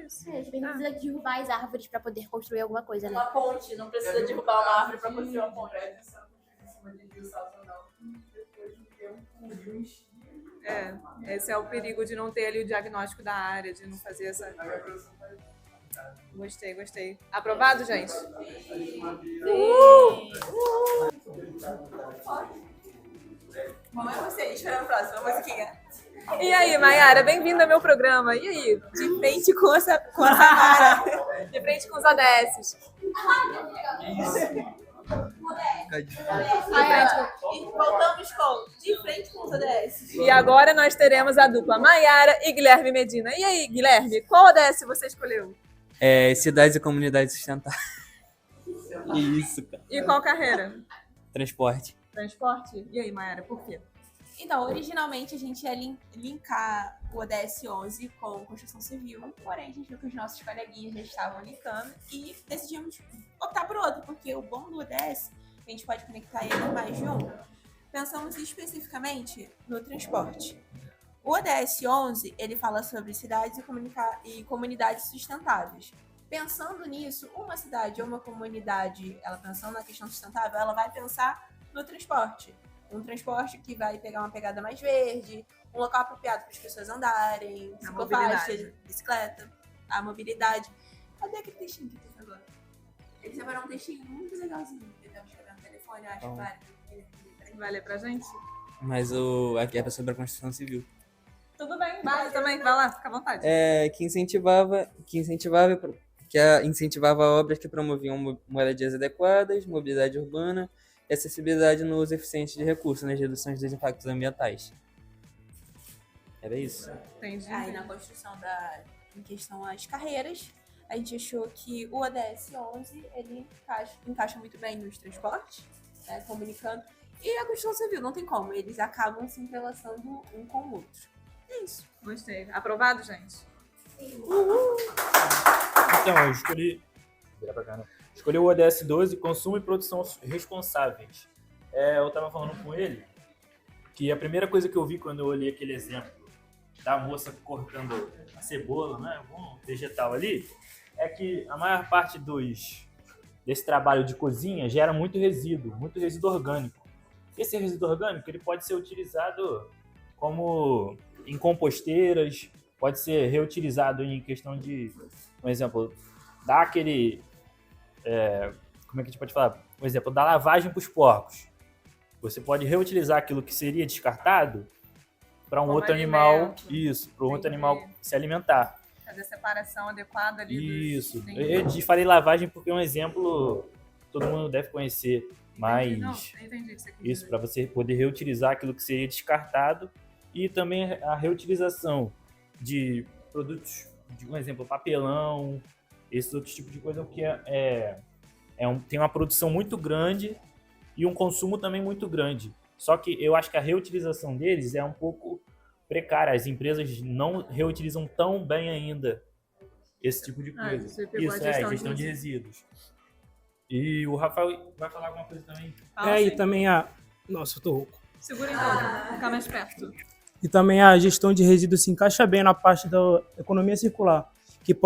isso. A gente não precisa derrubar as árvores para poder construir alguma coisa, né? Uma ponte, não precisa derrubar uma árvore para construir uma ponte. Esse é o perigo de não ter ali o diagnóstico da área, de não fazer essa. Gostei. Aprovado, gente? Mamãe, você, esperando a próxima musiquinha. E aí, Mayara, bem-vinda ao meu programa. E aí? De frente com a Samara. De frente com os ODS. Voltamos com De Frente com os ODS. E agora nós teremos a dupla Mayara e Guilherme Medina. E aí, Guilherme, qual ODS você escolheu? Cidades e comunidades sustentáveis. Isso, cara. E qual carreira? Transporte. Transporte? E aí, Mayara, por quê? Então, originalmente a gente ia linkar o ODS 11 com construção civil, porém a gente viu que os nossos coleguinhas já estavam linkando e decidimos optar por outro, porque o bom do ODS, a gente pode conectar ele em mais de um. Pensamos especificamente no transporte. O ODS 11, ele fala sobre cidades e comunidades sustentáveis. Pensando nisso, uma cidade ou uma comunidade, ela pensando na questão sustentável, ela vai pensar no transporte. Um transporte que vai pegar uma pegada mais verde, um local apropriado para as pessoas andarem, ciclofaixa, bicicleta, a mobilidade. Cadê aquele textinho que tem agora? Eles separaram um textinho muito legalzinho. Eu estava escrevendo no telefone, eu acho que vale. Vai ler pra gente? Mas aqui era sobre a construção civil. Tudo bem, vai também. Vai lá, fica à vontade. Que incentivava obras que promoviam moradias adequadas, mobilidade urbana e acessibilidade no uso eficiente de recursos, nas reduções dos impactos ambientais. Era isso. Entendi. Aí na construção em questão às carreiras, a gente achou que o ODS 11 ele encaixa muito bem nos transportes, né, comunicando, e a construção civil, não tem como, eles acabam se entrelaçando um com o outro. É isso. Gostei. Aprovado, gente? Então, eu escolhi o ODS 12, consumo e produção responsáveis. Eu estava falando com ele que a primeira coisa que eu vi quando eu olhei aquele exemplo da moça cortando a cebola, né, um vegetal ali, é que a maior parte desse trabalho de cozinha gera muito resíduo orgânico. Esse resíduo orgânico ele pode ser utilizado como em composteiras, pode ser reutilizado em questão de, por exemplo, dar aquele... como é que a gente pode falar? Por exemplo, da lavagem para os porcos. Você pode reutilizar aquilo que seria descartado para um outro animal, para um outro animal se alimentar. Fazer a separação adequada ali. Isso. Eu falei lavagem porque é um exemplo que todo mundo deve conhecer, mas Não, entendi o que você quis isso, para você poder reutilizar aquilo que seria descartado e também a reutilização de produtos, de um exemplo, papelão, esses outros tipos de coisa, que tem uma produção muito grande e um consumo também muito grande. Só que eu acho que a reutilização deles é um pouco precária. As empresas não reutilizam tão bem ainda esse tipo de coisa. Isso, gestão de resíduos. E o Rafael vai falar alguma coisa também? E também Nossa, eu tô rouco. Segura então, ficar mais perto. E também a gestão de resíduos se encaixa bem na parte da economia circular, que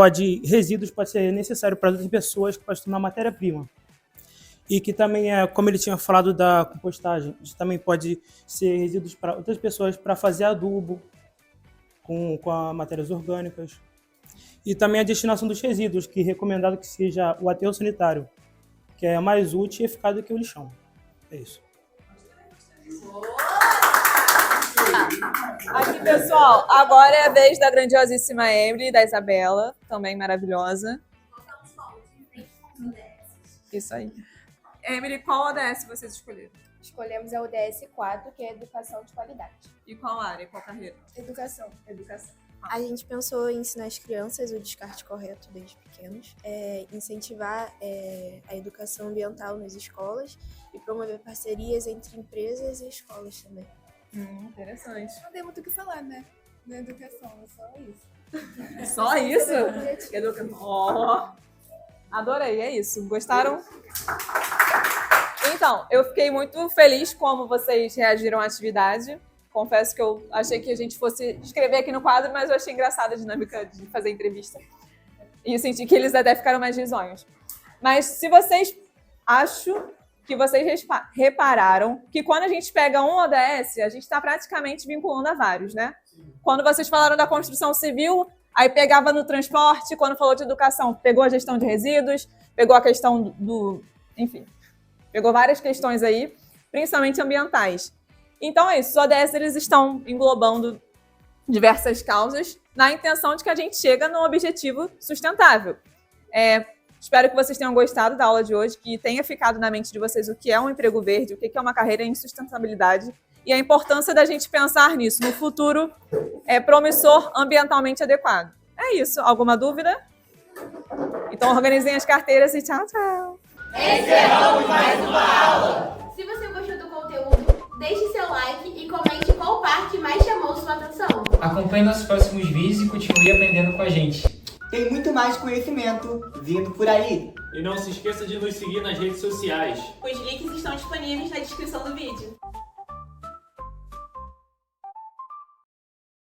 resíduos pode ser necessário para outras pessoas que pode tornar matéria-prima. E que também como ele tinha falado da compostagem, também pode ser resíduos para outras pessoas para fazer adubo com as matérias orgânicas. E também a destinação dos resíduos, que é recomendado que seja o aterro sanitário, que é mais útil e eficaz do que o lixão. É isso. Aqui, pessoal, agora é a vez da grandiosíssima Emily e da Isabela, também maravilhosa. Isso aí. Emily, qual ODS vocês escolheram? Escolhemos a ODS 4, que é Educação de Qualidade. E qual área, qual carreira? Educação. A gente pensou em ensinar as crianças o descarte correto desde pequenos, incentivar a educação ambiental nas escolas e promover parcerias entre empresas e escolas também. Interessante. Não tem muito o que falar, né? Na educação, é só isso. Só isso? Educação. Adorei, é isso. Gostaram? Então, eu fiquei muito feliz como vocês reagiram à atividade. Confesso que eu achei que a gente fosse escrever aqui no quadro, mas eu achei engraçada a dinâmica de fazer entrevista. E eu senti que eles até ficaram mais risonhos. Mas se vocês... Acho que vocês repararam que quando a gente pega um ODS, a gente está praticamente vinculando a vários, né? Quando vocês falaram da construção civil, aí pegava no transporte. Quando falou de educação, pegou a gestão de resíduos, pegou a questão enfim, pegou várias questões aí, principalmente ambientais. Então é isso, os ODS eles estão englobando diversas causas na intenção de que a gente chegue no objetivo sustentável. Espero que vocês tenham gostado da aula de hoje, que tenha ficado na mente de vocês o que é um emprego verde, o que é uma carreira em sustentabilidade e a importância da gente pensar nisso no futuro promissor ambientalmente adequado. É isso, alguma dúvida? Então organizem as carteiras e tchau, tchau! Encerramos mais uma aula! Se você gostou do conteúdo, deixe seu like e comente qual parte mais chamou sua atenção. Acompanhe nossos próximos vídeos e continue aprendendo com a gente. Tem muito mais conhecimento vindo por aí. E não se esqueça de nos seguir nas redes sociais. Os links estão disponíveis na descrição do vídeo.